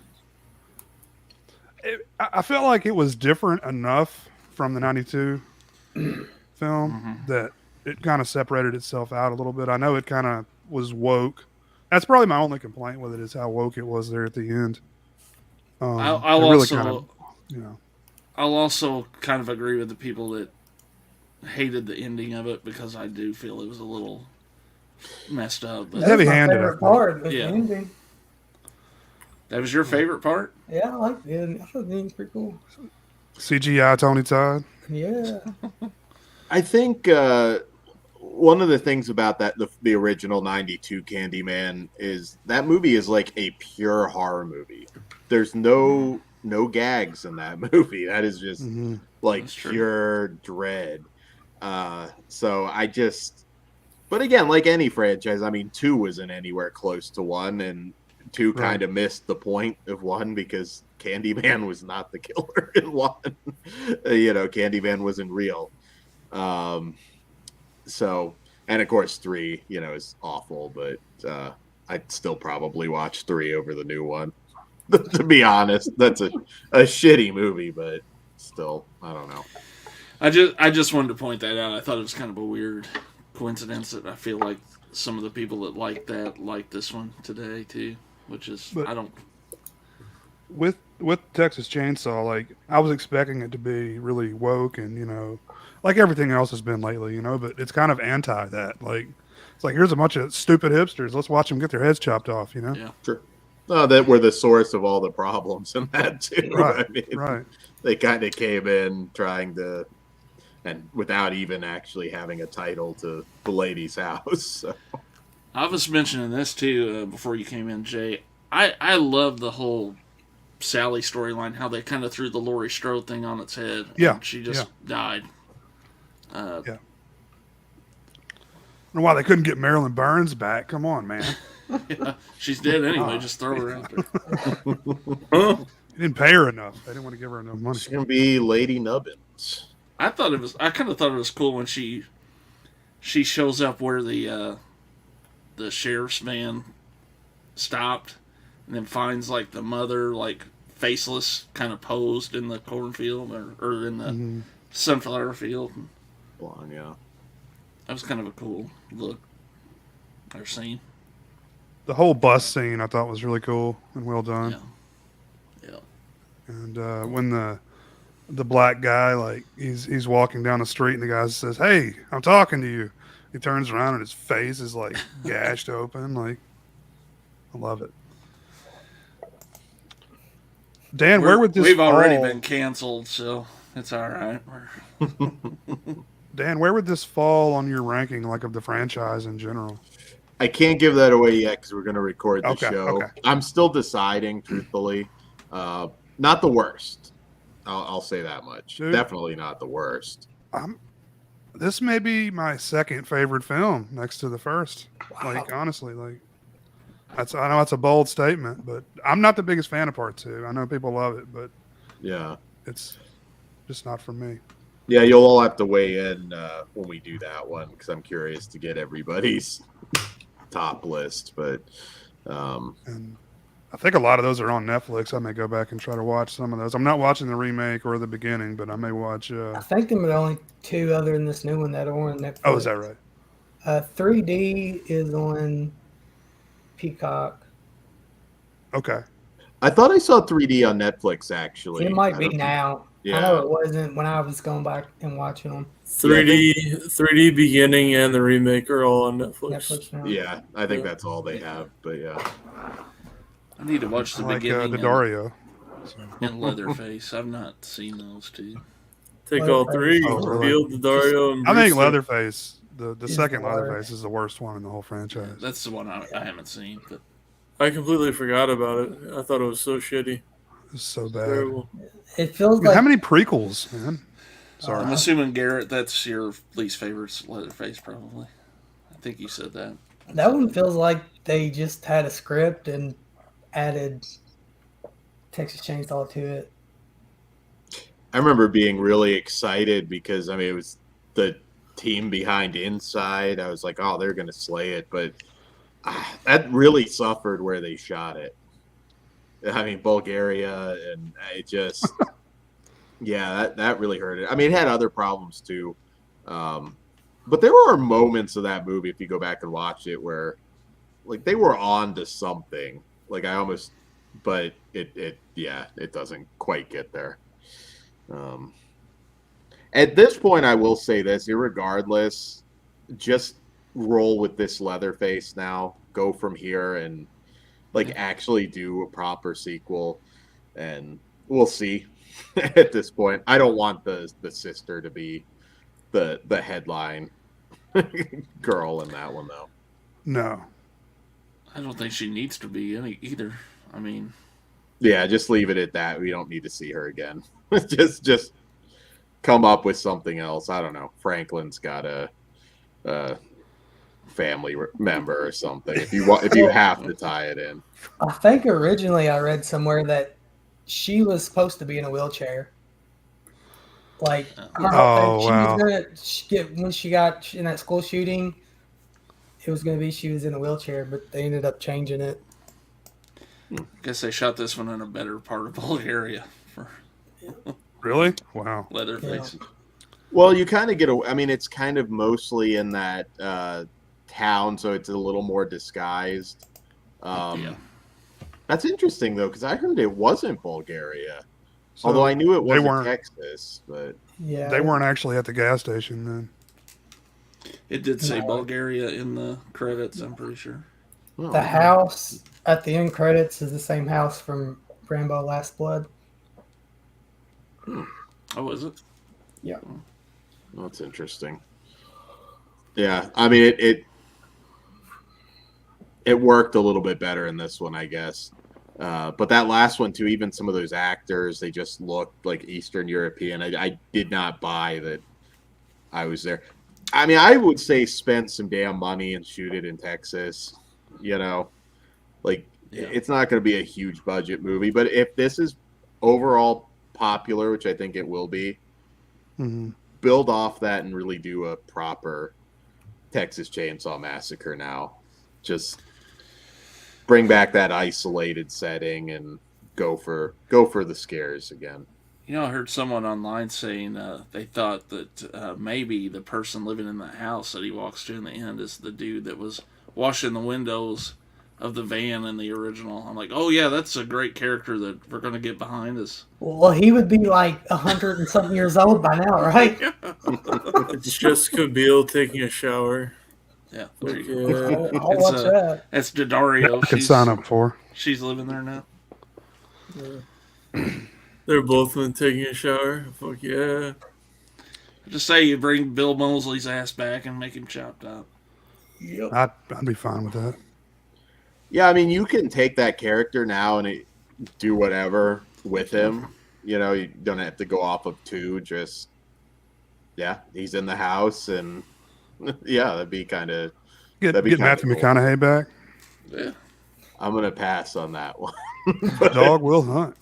I felt like it was different enough from the '92 film that it kind of separated itself out a little bit. I know it kind of was woke. That's probably my only complaint with it is how woke it was there at the end. I'll really also, kind of, I'll also kind of agree with the people that hated the ending of it because I do feel it was a little messed up. But heavy-handed. The ending. That was your favorite part? Yeah, I liked it. I thought the ending was pretty cool. CGI Tony Todd. Yeah. I think one of the things about the original '92 Candyman is that movie is like a pure horror movie. There's no gags in that movie. That is just like pure dread. So I just, but again, like any franchise, I mean, 2 wasn't anywhere close to 1, and 2 kind of missed the point of 1 because Candyman was not the killer in 1. Candyman wasn't real. So, and of course 3, is awful, but I'd still probably watch 3 over the new one. To be honest, that's a shitty movie, but still, I don't know. I just wanted to point that out. I thought it was kind of a weird coincidence that I feel like some of the people that like this one today too, which is I don't. With Texas Chainsaw, like I was expecting it to be really woke and like everything else has been lately, but it's kind of anti that. Like it's like here's a bunch of stupid hipsters. Let's watch them get their heads chopped off. Yeah, sure. Oh, that were the source of all the problems in that too. Right, I mean, right. They kind of came in trying to, and without even actually having a title to the lady's house. So. I was mentioning this too before you came in, Jay. I love the whole Sally storyline, how they kind of threw the Laurie Strode thing on its head. Yeah, and she just died. Yeah. I don't know why they couldn't get Marilyn Burns back. Come on, man. Yeah, she's dead anyway. Just throw her out there. You didn't pay her enough. They didn't want to give her enough money. She's gonna be Lady Nubbins. I kind of thought it was cool when she shows up where the sheriff's van stopped, and then finds like the mother like faceless kind of posed in the cornfield or in the sunflower field. Blonde, yeah. That was kind of a cool look or scene. The whole bus scene I thought was really cool and well done. Yeah. And when the black guy, like, he's walking down the street and the guy says, "Hey, I'm talking to you." He turns around and his face is like gashed open. Like, I love it. Dan, where would this We've fall? already been canceled, so it's all right. Dan, where would this fall on your ranking, like, of the franchise in general? I can't give that away yet because we're going to record the show. Okay. I'm still deciding, truthfully. Not the worst. I'll say that much. Dude, Definitely not the worst. This may be my second favorite film next to the first. Wow. Like, honestly, like, I know it's a bold statement, but I'm not the biggest fan of Part 2. I know people love it, but yeah, it's just not for me. Yeah, you'll all have to weigh in when we do that one because I'm curious to get everybody's top list. But and I think a lot of those are on Netflix. I may go back and try to watch some of those. I'm not watching the remake or the beginning, but I may watch. I think there are only 2 other than this new one that are on Netflix. Oh, is that right? 3D is on Peacock. Okay. I thought I saw 3D on Netflix, actually. It might be now. Yeah. I know it wasn't when I was going back and watching them. 3D beginning and the remake are all on Netflix. now. Yeah, I think that's all they have. But yeah, I need to watch the beginning. The Dario. And Leatherface. I've not seen those 2. Take all 3. Field, the Dario, and I think Brewster. Leatherface, the second Leatherface, is the worst one in the whole franchise. Yeah, that's the one I haven't seen. But I completely forgot about it. I thought it was so shitty. It's so bad. Terrible. It feels like how many prequels, man? Sorry. I'm assuming, Garrett, that's your least favorite Leatherface, probably. I think you said that. That one feels like they just had a script and added Texas Chainsaw to it. I remember being really excited because, I mean, it was the team behind Inside. I was like, oh, they're going to slay it. But that really suffered where they shot it. I mean, Bulgaria, and it just, yeah, that really hurt it. I mean, it had other problems too. But there were moments of that movie, if you go back and watch it, where, like, they were on to something. Like, but it doesn't quite get there. At this point, I will say this, irregardless, just roll with this Leatherface now. Go from here and, like, actually do a proper sequel, and we'll see. At this point, I don't want the sister to be the headline girl in that one, though. No, I don't think she needs to be any either. I mean, yeah, just leave it at that. We don't need to see her again. just come up with something else. I don't know. Franklin's got a family member or something. If you have to tie it in. I think originally I read somewhere that she was supposed to be in a wheelchair. Like, wow. When she got in that school shooting, it was going to be she was in a wheelchair, but they ended up changing it. Guess they shot this one in a better part of Bulgaria for really? Wow. Leatherface. Yeah. Well, you kind of get I mean, it's kind of mostly in that town, so it's a little more disguised. That's interesting, though, because I heard it wasn't Bulgaria. So although I knew it wasn't Texas, but yeah, they weren't actually at the gas station then. It did say Bulgaria in the credits, I'm pretty sure. The house at the end credits is the same house from Rambo Last Blood. Oh, is it? Yeah. That's interesting. Yeah, I mean, it worked a little bit better in this one, I guess. But that last one, too, even some of those actors, they just looked like Eastern European. I did not buy that I was there. I mean, I would say spend some damn money and shoot it in Texas. You know, like, it's not going to be a huge budget movie. But if this is overall popular, which I think it will be, build off that and really do a proper Texas Chainsaw Massacre now. Just bring back that isolated setting and go for the scares again. You know, I heard someone online saying they thought that maybe the person living in the house that he walks to in the end is the dude that was washing the windows of the van in the original. I'm like, oh yeah, that's a great character that we're gonna get behind us. Well, he would be like 100 and something years old by now, right? It's just Caviezel taking a shower. Yeah, Fuck yeah. yeah. I'll watch that. That's Daddario. I could sign up for. She's living there now. They're both been taking a shower. Fuck yeah. Just say you bring Bill Mosley's ass back and make him chopped up. Yep. I'd be fine with that. Yeah, I mean, you can take that character now and do whatever with him. You know, you don't have to go off of 2. Just, yeah, he's in the house, and yeah, that'd be kind of Get Matthew cool. McConaughey back. Yeah. I'm gonna pass on that one. The dog will hunt.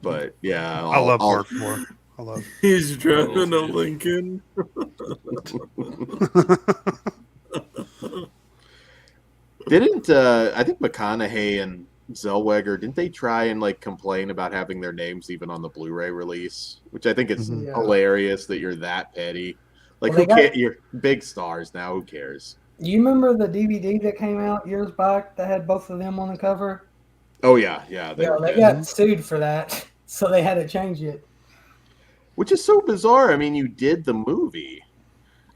But yeah, I love Part 4. I love. He's driving a Lincoln. Didn't I think McConaughey and Zellweger, didn't they try and like complain about having their names even on the Blu-ray release? Which I think is hilarious that you're that petty. Like, you're big stars now. Who cares? You remember the DVD that came out years back that had both of them on the cover? Oh yeah. They got sued for that, so they had to change it. Which is so bizarre. I mean, you did the movie.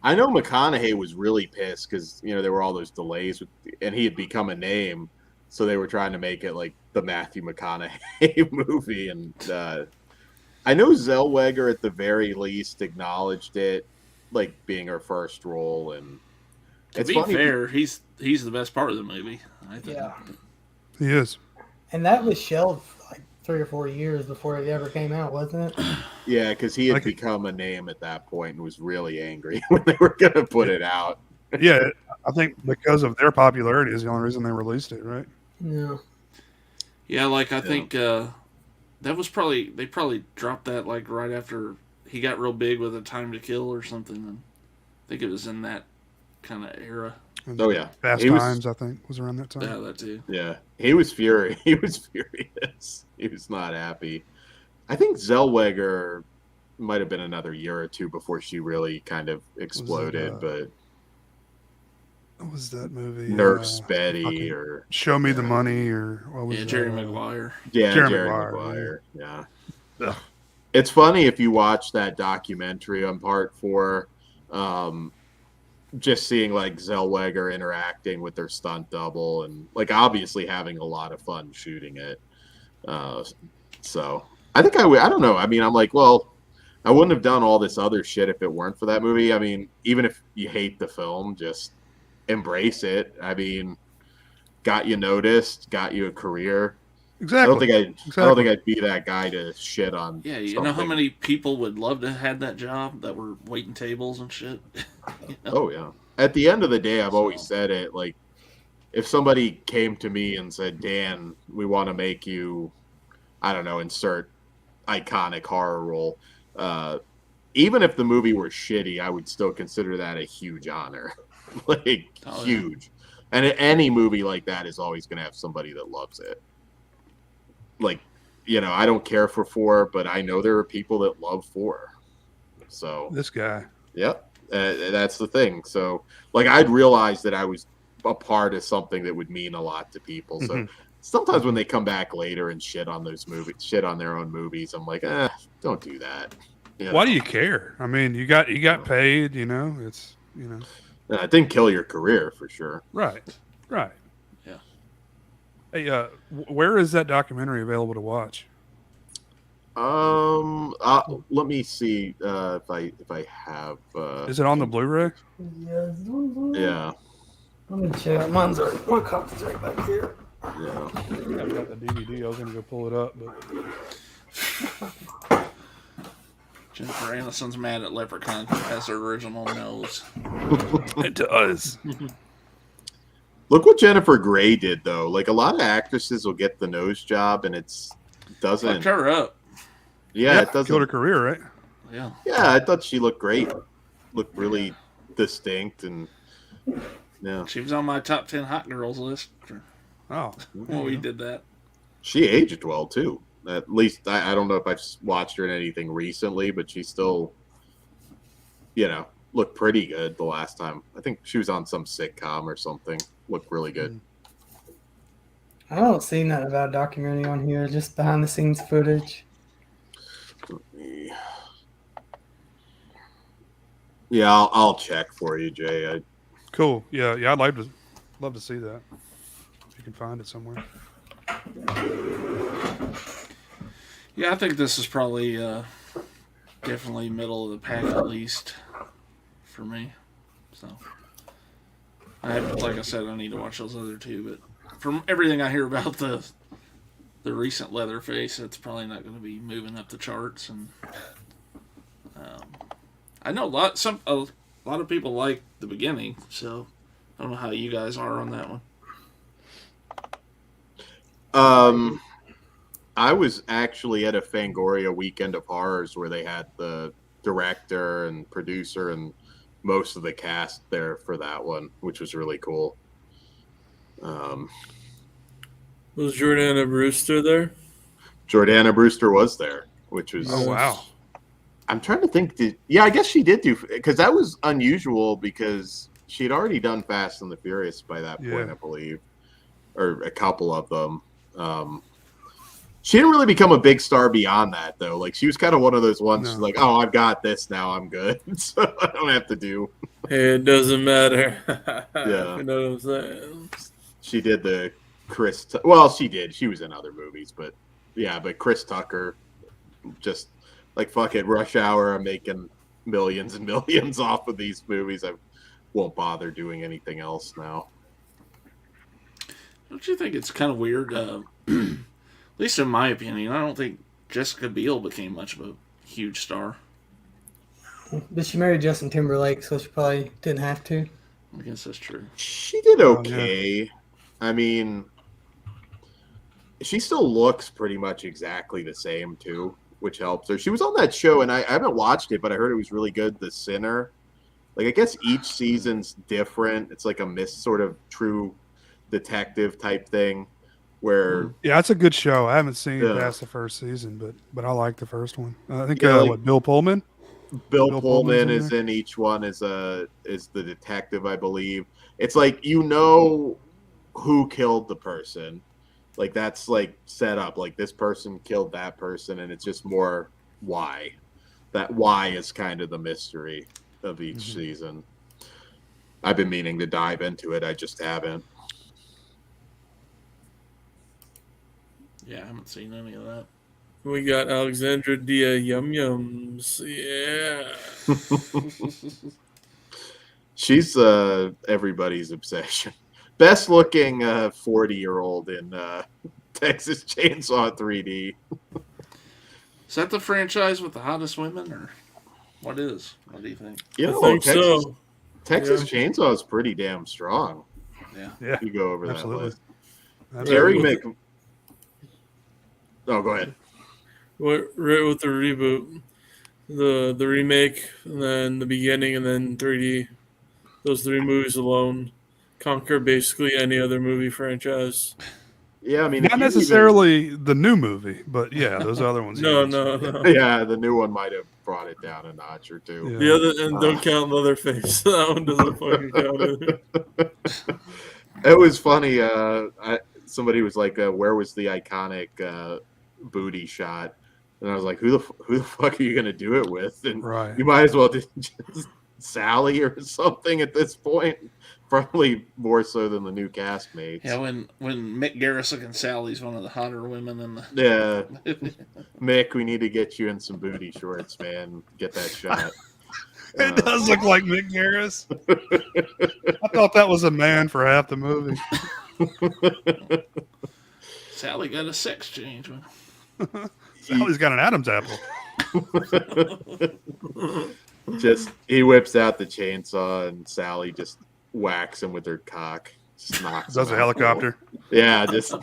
I know McConaughey was really pissed because, you know, there were all those delays and he had become a name. So they were trying to make it like the Matthew McConaughey movie. And I know Zellweger at the very least acknowledged it, like being her first role. And to be fair, he's the best part of the movie, I think. Yeah. He is. And that was shelved for like 3 or 4 years before it ever came out, wasn't it? Yeah, because he had become a name at that point and was really angry when they were going to put it out. Yeah, I think because of their popularity is the only reason they released it, right? No. Yeah, like I think that was they probably dropped that like right after he got real big with A Time to Kill or something. And I think it was in that kind of era. Oh yeah, Fast Times I think was around that time. Yeah, that too. Yeah, he was furious. He was furious. He was not happy. I think Zellweger might have been another year or 2 before she really kind of exploded. But what was that movie? Nurse Betty or Show Me the Money or what was Jerry Maguire. Yeah, Jerry Maguire. Yeah. It's funny if you watch that documentary on Part 4. Just seeing like Zellweger interacting with their stunt double and like obviously having a lot of fun shooting it. So I think I don't know. I mean, I'm like, well, I wouldn't have done all this other shit if it weren't for that movie. I mean, even if you hate the film, just embrace it. I mean, got you noticed, got you a career. Exactly. I don't think I'd be that guy to shit on. Yeah, you know how many people would love to have that job that were waiting tables and shit? You know? Oh yeah. At the end of the day, I've always said it. Like, if somebody came to me and said, "Dan, we want to make you, I don't know, insert iconic horror role," even if the movie were shitty, I would still consider that a huge honor. Like, huge. Yeah. And any movie like that is always going to have somebody that loves it. Like, you know, I don't care for 4, but I know there are people that love 4. So this guy. Yep. That's the thing. So, like, I'd realize that I was a part of something that would mean a lot to people. So sometimes when they come back later and shit on those movies, shit on their own movies, I'm like, don't do that. You know? Why do you care? I mean, you got paid. You know, it's it didn't kill your career for sure. Right. Yeah. Hey, where is that documentary available to watch? Let me see if I have. Is it on the Blu-ray? Yeah. Let me check. My copy's right back here. Yeah. I've got the DVD. I was going to go pull it up, but Jennifer Aniston's mad at Leprechaun as her original nose. It does. Look what Jennifer Grey did, though. Like, a lot of actresses will get the nose job, and doesn't. Fucked her up. Yeah, it doesn't. Killed her career, right? Yeah. Yeah, I thought she looked great. Looked really distinct, and yeah. She was on my top 10 hot girls list. Oh, when we did that. She aged well too. At least I don't know if I've watched her in anything recently, but she still, looked pretty good the last time. I think she was on some sitcom or something. Looked really good. I don't see nothing about a documentary on here, just behind the scenes footage. Yeah, I'll check for you, Jay. Cool. Yeah. I'd love to see that. If you can find it somewhere. Yeah, I think this is probably definitely middle of the pack at least for me. So, like I said, I need to watch those other two. But from everything I hear about the recent Leatherface, it's probably not going to be moving up the charts. And I know a lot of people like the beginning, so I don't know how you guys are on that one. I was actually at a Fangoria Weekend of Horrors where they had the director and producer and most of the cast there for that one, which was really cool. Was Jordana Brewster there? Jordana Brewster was there, which was... Oh, wow. I'm trying to think. I guess she did do... Because that was unusual because she had already done Fast and the Furious by that point, I believe. Or a couple of them. She didn't really become a big star beyond that, though. Like, she was kind of one of those ones, she's like, oh, I've got this now, I'm good. So I don't have to do. Hey, it doesn't matter. Yeah. You know what I'm saying? She did the Chris... Well, she did. She was in other movies, but Chris Tucker, just like, fuck it, Rush Hour, I'm making millions and millions off of these movies. I won't bother doing anything else now. Don't you think it's kind of weird? At least in my opinion, I don't think Jessica Biel became much of a huge star. But she married Justin Timberlake, so she probably didn't have to. I guess that's true. She did okay. Yeah. I mean, she still looks pretty much exactly the same, too, which helps her. She was on that show, and I haven't watched it, but I heard it was really good, The Sinner. Like, I guess each season's different. It's like a sort of true detective type thing. Where it's a good show. I haven't seen past the first season, but I like the first one. I think Bill Pullman. Bill Pullman is in each one is the detective, I believe. It's like who killed the person, like that's like set up. Like this person killed that person, and it's just more why. That why is kind of the mystery of each season. I've been meaning to dive into it. I just haven't. Yeah, I haven't seen any of that. We got Alexandra Dia Yum Yums. Yeah. She's everybody's obsession. Best looking 40-year-old in Texas Chainsaw 3D. Is that the franchise with the hottest women, or what is? What do you think? I think so. Texas Chainsaw is pretty damn strong. Yeah. You go over Absolutely. that list. Terry Oh, go ahead. Right with the reboot, the remake, and then the beginning, and then 3D. Those three movies alone conquer basically any other movie franchise. Yeah, I mean, not necessarily the new movie, but those other ones. No. Yeah, the new one might have brought it down a notch or two. Yeah. The other, and don't count Leatherface. That one doesn't fucking count. It was funny. Somebody was like, "Where was the iconic booty shot?" And I was like, "Who the fuck are you gonna do it with?" And you might as well just Sally or something at this point. Probably more so than the new castmates. Yeah, when Mick Garrison and Sally's one of the hotter women in the. Yeah, Mick, we need to get you in some booty shorts, man. Get that shot. It does look like Mick Garris. I thought that was a man for half the movie. Sally got a sex change. Sally's got an Adam's apple. He whips out the chainsaw and Sally just whacks him with her cock. Just knocks Does a helicopter. Yeah, just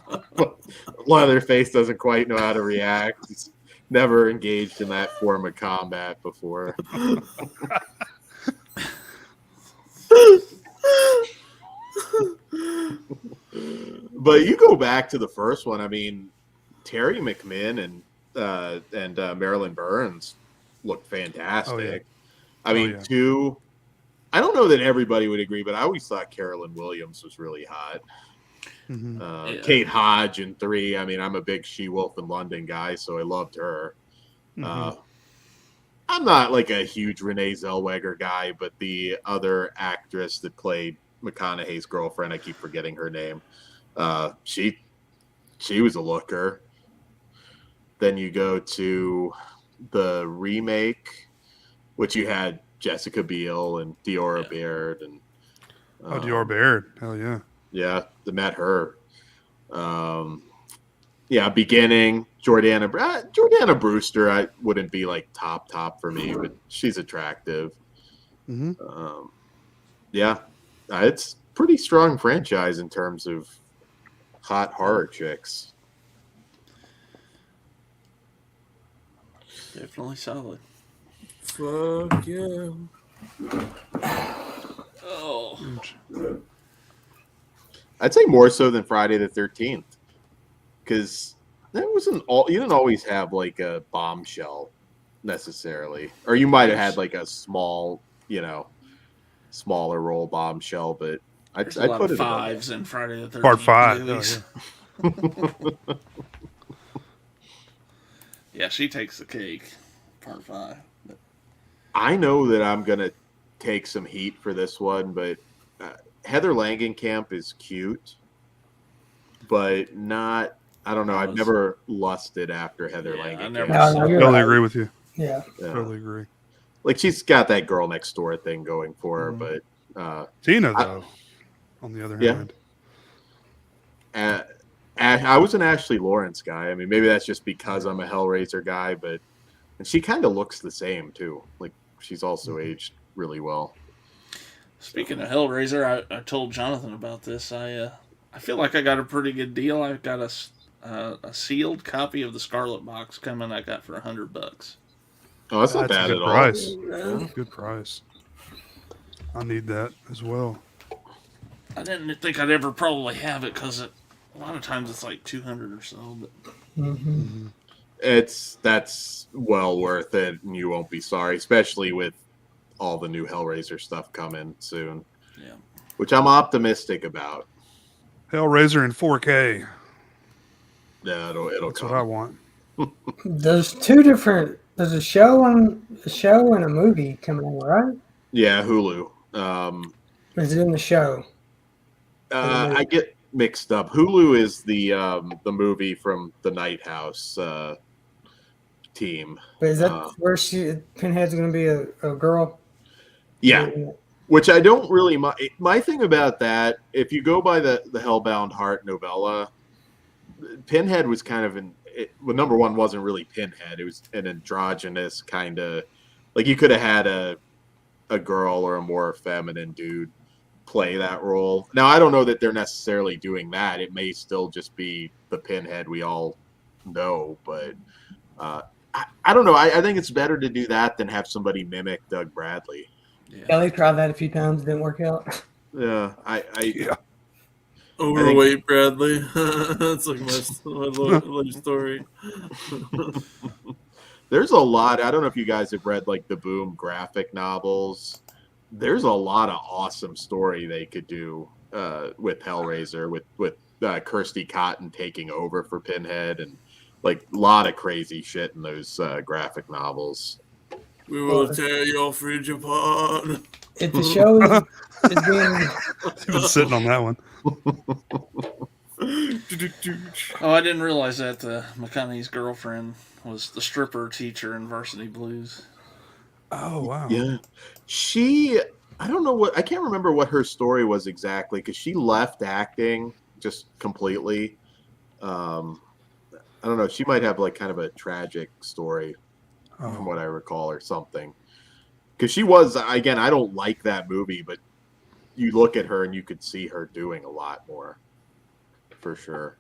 Leatherface doesn't quite know how to react. He's never engaged in that form of combat before. But you go back to the first one. I mean, Terry McMinn and Marilyn Burns looked fantastic. Oh, yeah. I mean, two. I don't know that everybody would agree, but I always thought Carolyn Williams was really hot. Mm-hmm. Kate Hodge in 3. I mean, I'm a big She-Wolf in London guy, so I loved her. Mm-hmm. I'm not like a huge Renee Zellweger guy, but the other actress that played McConaughey's girlfriend, I keep forgetting her name. She was a looker. Then you go to the remake, which you had Jessica Biel and Diora Baird and Diora Baird, hell yeah. Yeah, met her. Beginning Jordana Brewster. I wouldn't be like top for me, but she's attractive. Mm-hmm. It's pretty strong franchise in terms of hot horror chicks. Definitely solid. Fuck yeah. Oh. I'd say more so than Friday the 13th, because that wasn't all. You didn't always have like a bombshell necessarily, or you might have had like a small, smaller role bombshell. But I'd There's a lot put of it fives in Friday the 13th. Part 5. movies. Yeah, she takes the cake. Part 5. But I know that I'm gonna take some heat for this one, but Heather Langenkamp is cute, but not. I don't know. I've never lusted after Heather Langenkamp. No, you're Totally right. agree with you. Yeah. Totally agree. Like she's got that girl next door thing going for her, but Tina though, on the other hand. I was an Ashley Lawrence guy. I mean, maybe that's just because I'm a Hellraiser guy, and she kind of looks the same too. Like she's also aged really well. speaking of Hellraiser, I told Jonathan about this. I feel like I got a pretty good deal. I've got a sealed copy of the Scarlet Box coming. I got for $100. Oh, that's not bad a good at price. all. Yeah, good price. I need that as well. I didn't think I'd ever probably have it because a lot of times it's like 200 or so. But That's well worth it, and you won't be sorry, especially with all the new Hellraiser stuff coming soon. Yeah, which I'm optimistic about. Hellraiser in 4K. Yeah, it'll That's come. what I want. There's two different. There's a show and a movie coming out, right? Yeah, Hulu. Is it in the show? I get mixed up. Hulu is the movie from the Night House team. But is that where Pinhead's going to be a girl? Yeah, which I don't really. My thing about that, if you go by the Hellbound Heart novella, Pinhead was kind of well, number one, wasn't really Pinhead. It was an androgynous kind of, like you could have had a girl or a more feminine dude play that role. Now, I don't know that they're necessarily doing that. It may still just be the Pinhead we all know, but I don't know. I think it's better to do that than have somebody mimic Doug Bradley. Yeah, they tried that a few times. Didn't work out. Yeah, Overweight Bradley. That's like my life story. There's a lot. I don't know if you guys have read like the Boom graphic novels. There's a lot of awesome story they could do with Hellraiser, with Kirsty Cotton taking over for Pinhead, and like a lot of crazy shit in those graphic novels. We will tear your fridge apart. If the show is being... He was sitting on that one. Oh, I didn't realize that McConaughey's girlfriend was the stripper teacher in Varsity Blues. Oh, wow. Yeah. I don't know I can't remember what her story was exactly, because she left acting just completely. I don't know. She might have like kind of a tragic story from what I recall or something. Because she was, again, I don't like that movie, but you look at her and you could see her doing a lot more. For sure.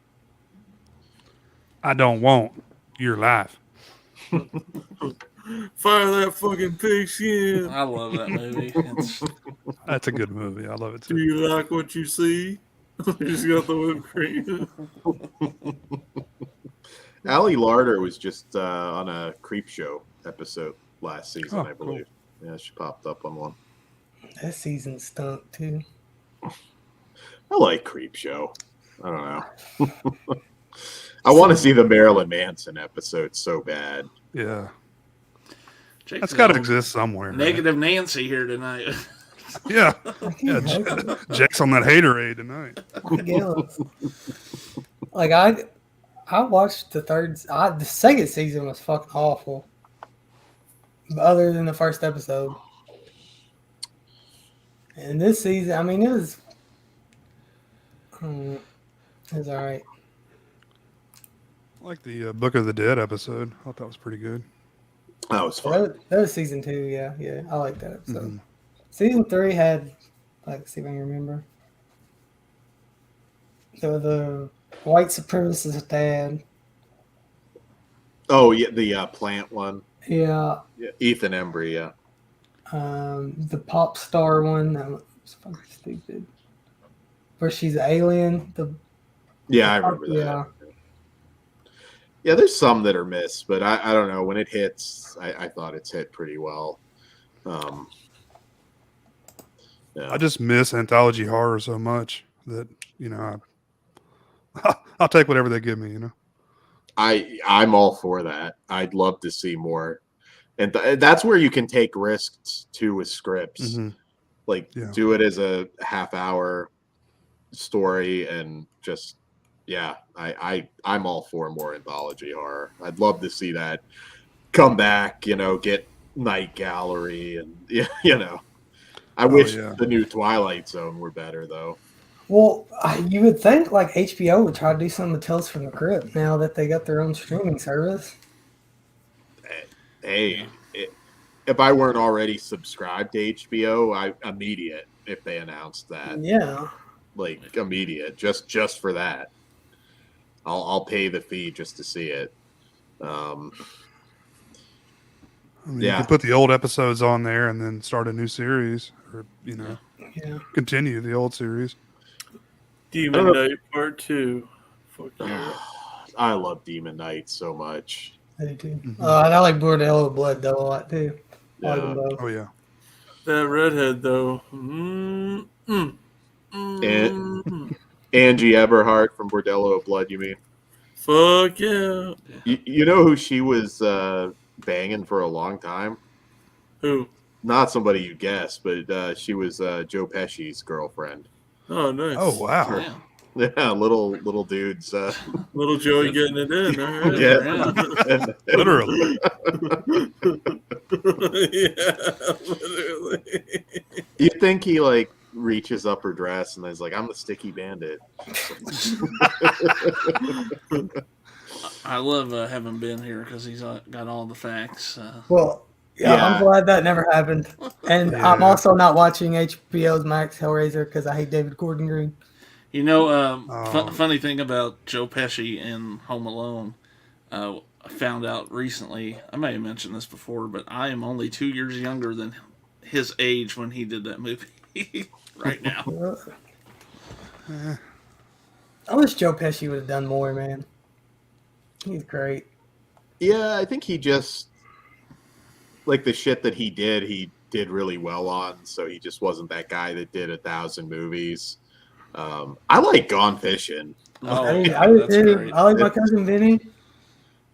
I don't want your life. Fire that fucking pigskin. I love that movie. That's a good movie. I love it Do too. you like what you see? Just got the whipped cream. Allie Larder was just on a Creep Show episode last season, I believe. Cool. Yeah, she popped up on one. That season stunk too. I like Creep Show. I don't know. I want to see the Marilyn Manson episode so bad. Yeah. Jake's That's got to exist somewhere. Negative right? Nancy here tonight. Yeah. Jake's on that haterade tonight. Like I watched the second season was fucking awful. Other than the first episode. And this season, I mean, it was all right. I like the Book of the Dead episode. I thought that was pretty good. That was fun. That was season 2, yeah. I like that episode. Mm-hmm. Season 3 had, let's see if I can remember. So the white supremacist dad. Oh, yeah, the plant one. Yeah. Ethan Embry, yeah. The pop star one, that was fucking stupid. Where she's an alien. I remember that. Yeah, there's some that are missed, but I don't know. When it hits, I thought it's hit pretty well. Yeah. I just miss anthology horror so much that, I'll take whatever they give me, I'm all for that. I'd love to see more. And that's where you can take risks too with scripts. Mm-hmm. Do it as a half-hour story and just I'm all for more anthology horror. I'd love to see that come back, get Night Gallery and I wish the new Twilight Zone were better though. Well, you would think like HBO would try to do something with Tales from the Crypt now that they got their own streaming service. Hey, if I weren't already subscribed to HBO, immediate if they announced that. Yeah. Like immediate, just for that. I'll pay the fee just to see it. You can put the old episodes on there and then start a new series, or continue the old series. Demon Knight Part 2. Fuck yeah. I love Demon Knight so much. I do too. I like Bordello of Blood though a lot too. Yeah. Oh yeah. That redhead though. Angie Everhart from Bordello of Blood, you mean? Fuck yeah. You know who she was banging for a long time? Who? Not somebody you guess, but she was Joe Pesci's girlfriend. Oh, nice. Oh, wow. Yeah, little dudes. Little Joey getting it in. All right. Yeah. Literally. Yeah, literally. You think he reaches up her dress and is like, "I'm the sticky bandit." I love having Ben here because he's got all the facts. Well, I'm glad that never happened. And I'm also not watching HBO's Max Hellraiser because I hate David Gordon Green. Funny thing about Joe Pesci in Home Alone, I found out recently, I may have mentioned this before, but I am only 2 years younger than his age when he did that movie right now. I wish Joe Pesci would have done more, man. He's great. Yeah, I think he just, the shit that he did really well on, so he just wasn't that guy that did 1,000 movies. I like Gone Fishing. Oh, I like My Cousin Vinny.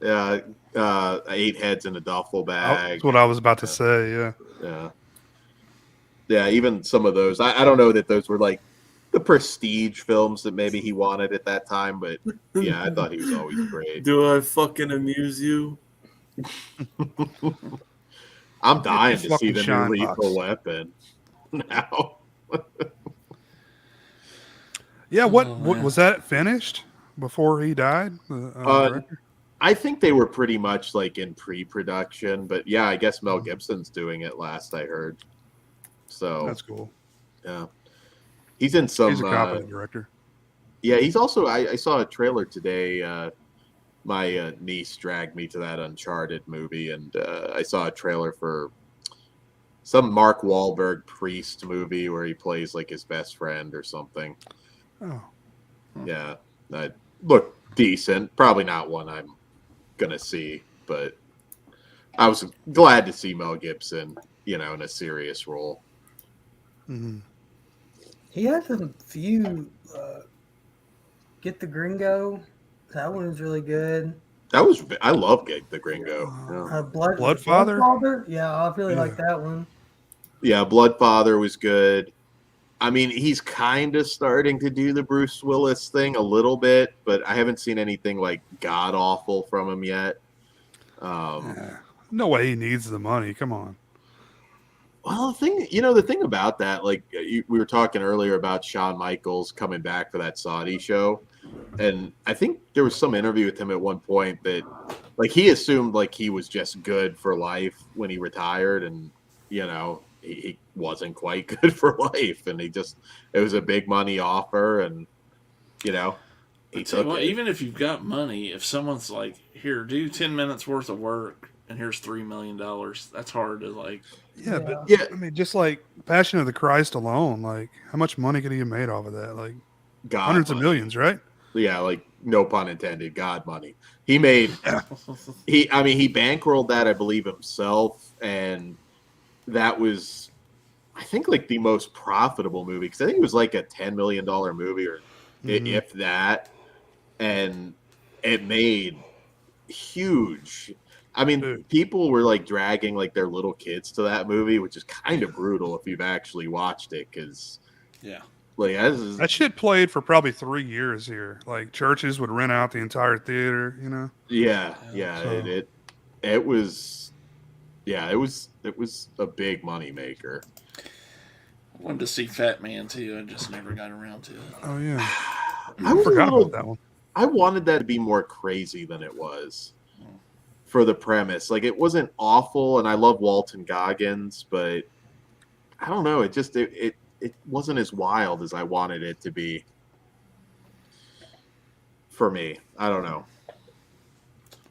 Yeah, 8 Heads in a Duffel Bag. That's what I was about to say, Yeah, even some of those. I don't know that those were the prestige films that maybe he wanted at that time, but yeah, I thought he was always great. Do I fucking amuse you? I'm dying to see the new Lethal Weapon now. Yeah, what was that finished before he died? I think they were pretty much in pre-production, but yeah, I guess Mel Gibson's doing it last I heard. So that's cool. Yeah, he's in some. He's a competent director. Yeah, he's also. I saw a trailer today. My niece dragged me to that Uncharted movie, and I saw a trailer for some Mark Wahlberg priest movie where he plays his best friend or something. Oh, Yeah, that looked decent. Probably not one I'm gonna see, but I was glad to see Mel Gibson, in a serious role. mhm. He has a few. Get the Gringo. That one is really good. I love the Gringo. Yeah. Was it Bloodfather? Bloodfather? Yeah, I really Yeah. like that one. Yeah, Bloodfather was good. I mean, he's kind of starting to do the Bruce Willis thing a little bit, but I haven't seen anything like god awful from him yet. Yeah. No way he needs the money. Come on. Well, the thing about that, like we were talking earlier about Shawn Michaels coming back for that Saudi show, and I think there was some interview with him at one point that, like, he assumed like he was just good for life when he retired, and he wasn't quite good for life, and it was a big money offer, and he took it. Even if you've got money, if someone's like, "Here, do 10 minutes worth of work, and here's $3 million," that's hard to like. Yeah, but Yeah. I mean, just like Passion of the Christ alone, like how much money could he have made off of that? Like God hundreds money. of millions, right? Yeah, like no pun intended, God money. He made he bankrolled that, I believe, himself, and that was, I think, like the most profitable movie, because I think it was like a $10 million movie, or if that, and it made huge. I mean, Dude. people were like dragging like their little kids to that movie, which is kind of brutal if you've actually watched it, because Yeah. like That shit played for probably 3 years here. Like churches would rent out the entire theater, Yeah. So- It was a big money maker. I wanted to see Fat Man too. I just never got around to it. Oh yeah, I forgot about that one. I wanted that to be more crazy than it was for the premise. Like, it wasn't awful, and I love Walton Goggins, but I don't know. It just it wasn't as wild as I wanted it to be. For me, I don't know.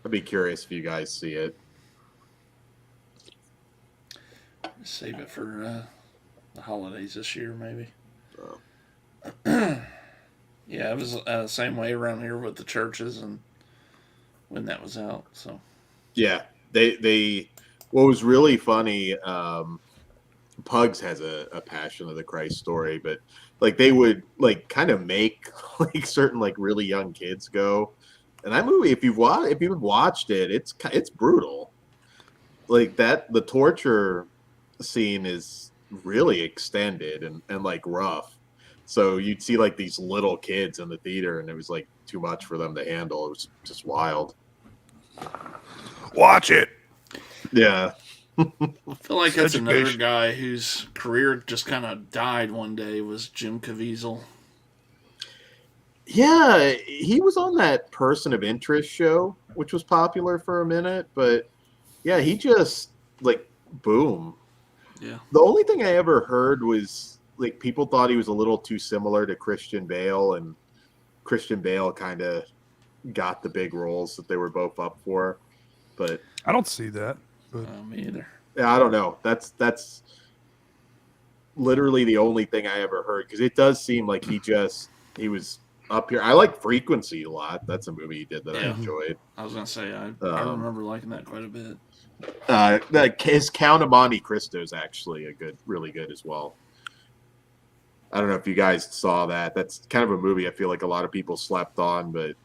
I'd be curious if you guys see it. Save it for the holidays this year, maybe. Yeah, it was the same way around here with the churches and when that was out. So Yeah, they what was really funny. Pugs has a Passion of the Christ story, but like they would like kind of make like certain like really young kids go, and that movie, if you've watched it, it's brutal. Like that, the torture scene is really extended and like rough. So you'd see like these little kids in the theater, and it was like too much for them to handle. It was just wild. Watch it. Yeah. I feel like that's another Education. guy whose career just kind of died one day was Jim Caviezel. Yeah, he was on that Person of Interest show, which was popular for a minute, but yeah, he just like boom. Yeah. The only thing I ever heard was like people thought he was a little too similar to Christian Bale, and Christian Bale kind of got the big roles that they were both up for. But I don't see that. But Me either. yeah, I don't know. That's literally the only thing I ever heard, because it does seem like he was up here. I like Frequency a lot. That's a movie he did that I Yeah. enjoyed. I was gonna say I remember liking that quite a bit. His Count of Monte Cristo is actually really good as well. I don't know if you guys saw that. That's kind of a movie I feel like a lot of people slept on, but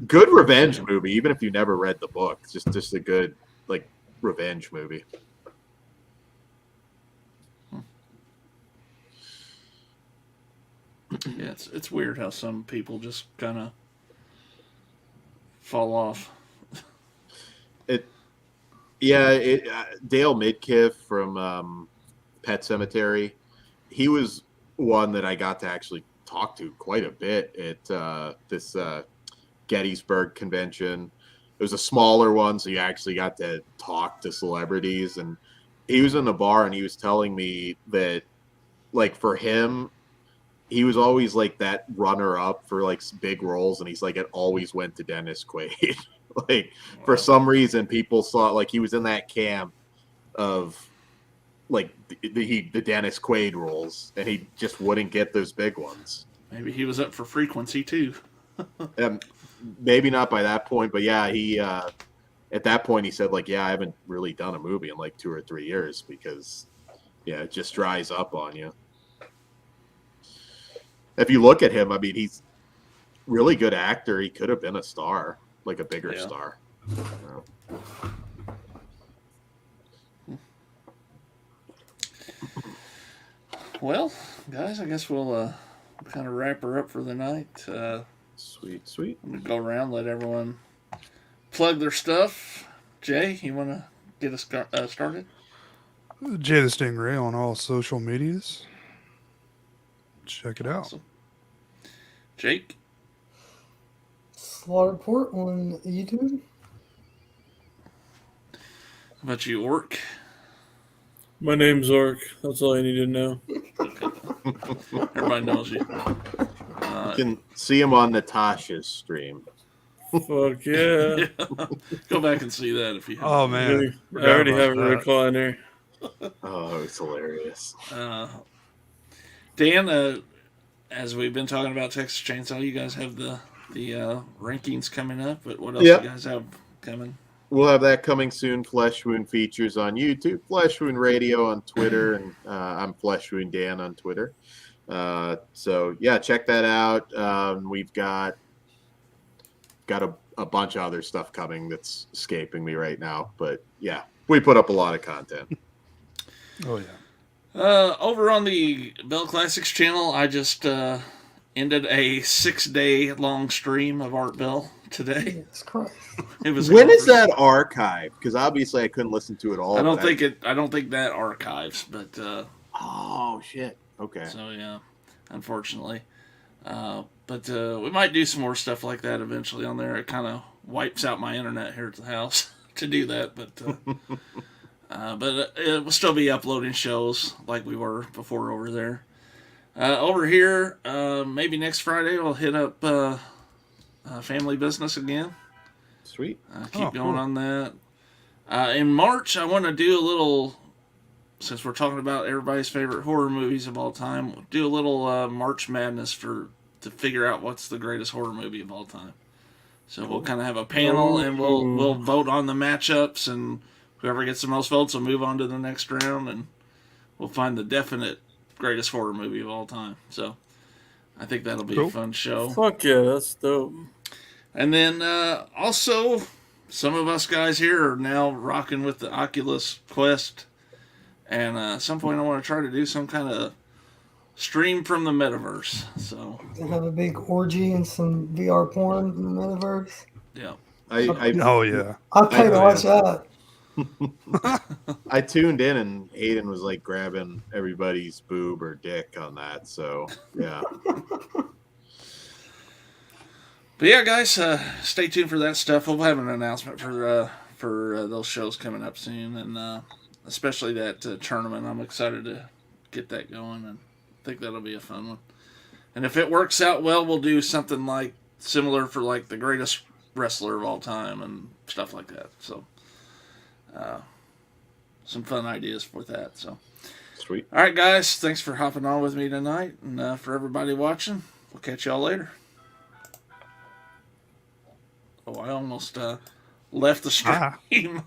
good revenge movie, even if you never read the book. It's just a good like revenge movie. Yeah, it's weird how some people just kind of fall off. Dale Midkiff from Pet Sematary, he was one that I got to actually talk to quite a bit at this Gettysburg convention. It was a smaller one, so you actually got to talk to celebrities. And he was in the bar, and he was telling me that, like, for him, he was always like that runner-up for like big roles, and he's like, it always went to Dennis Quaid. Like, for some reason, people saw like he was in that camp of like the Dennis Quaid roles, and he just wouldn't get those big ones. Maybe he was up for frequency too. Maybe not by that point, but yeah, he at that point he said like, yeah, I haven't really done a movie in like 2 or 3 years because it just dries up on you. If you look at him, I mean, he's really good actor. He could have been a star, like a bigger star. Well, guys, I guess we'll kind of wrap her up for the night. Sweet. I'm gonna go around, let everyone plug their stuff. Jay, you want to get us started? Jay the Stingray on all social medias. Check it out. Awesome. Jake? Slaughterport on YouTube. How about you, Orc? My name's Orc. That's all I need to know. Everybody knows you. You can see him on Natasha's stream. Fuck yeah. Go back and see that if you have. Oh, man. I already have a recliner. Oh, it's hilarious. Dan, as we've been talking about Texas Chainsaw, you guys have the rankings coming up, but what else you guys have coming? We'll have that coming soon. Flesh Wound Features on YouTube, Flesh Wound Radio on Twitter, and I'm Flesh Wound Dan on Twitter. So yeah, check that out. We've got a bunch of other stuff coming that's escaping me right now, but yeah, we put up a lot of content. Oh yeah. Over on the Bell Classics channel, I just ended a 6-day long stream of Art Bell today. Jesus Christ. It was. When is that archived? Because obviously I couldn't listen to it all. I don't think that archives, but. Oh shit. Okay. So yeah, unfortunately, but we might do some more stuff like that eventually on there. It kind of wipes out my internet here at the house to do that, but it will still be uploading shows like we were before over there. Over here, maybe next Friday we'll hit up Family Business again. Sweet. Keep going on that. In March, I want to do a little. Since we're talking about everybody's favorite horror movies of all time, we'll do a little March Madness to figure out what's the greatest horror movie of all time. So we'll kind of have a panel and we'll vote on the matchups, and whoever gets the most votes will move on to the next round, and we'll find the definite greatest horror movie of all time. So I think that'll be a fun show. Fuck yeah, that's dope. And then also, some of us guys here are now rocking with the Oculus Quest. And at some point I want to try to do some kind of stream from the metaverse. So We'll have a big orgy and some VR porn in the metaverse. yeah. Oh yeah. I'll pay to watch that. I tuned in and Hayden was like grabbing everybody's boob or dick on that. So yeah. But yeah, guys, stay tuned for that stuff. We'll have an announcement for those shows coming up soon, and especially that tournament. I'm excited to get that going, and I think that'll be a fun one. And if it works out well, we'll do something like similar for like the greatest wrestler of all time and stuff like that. So, some fun ideas with that. So, Sweet. All right, guys, thanks for hopping on with me tonight, and for everybody watching, we'll catch y'all later. Oh, I almost left the stream.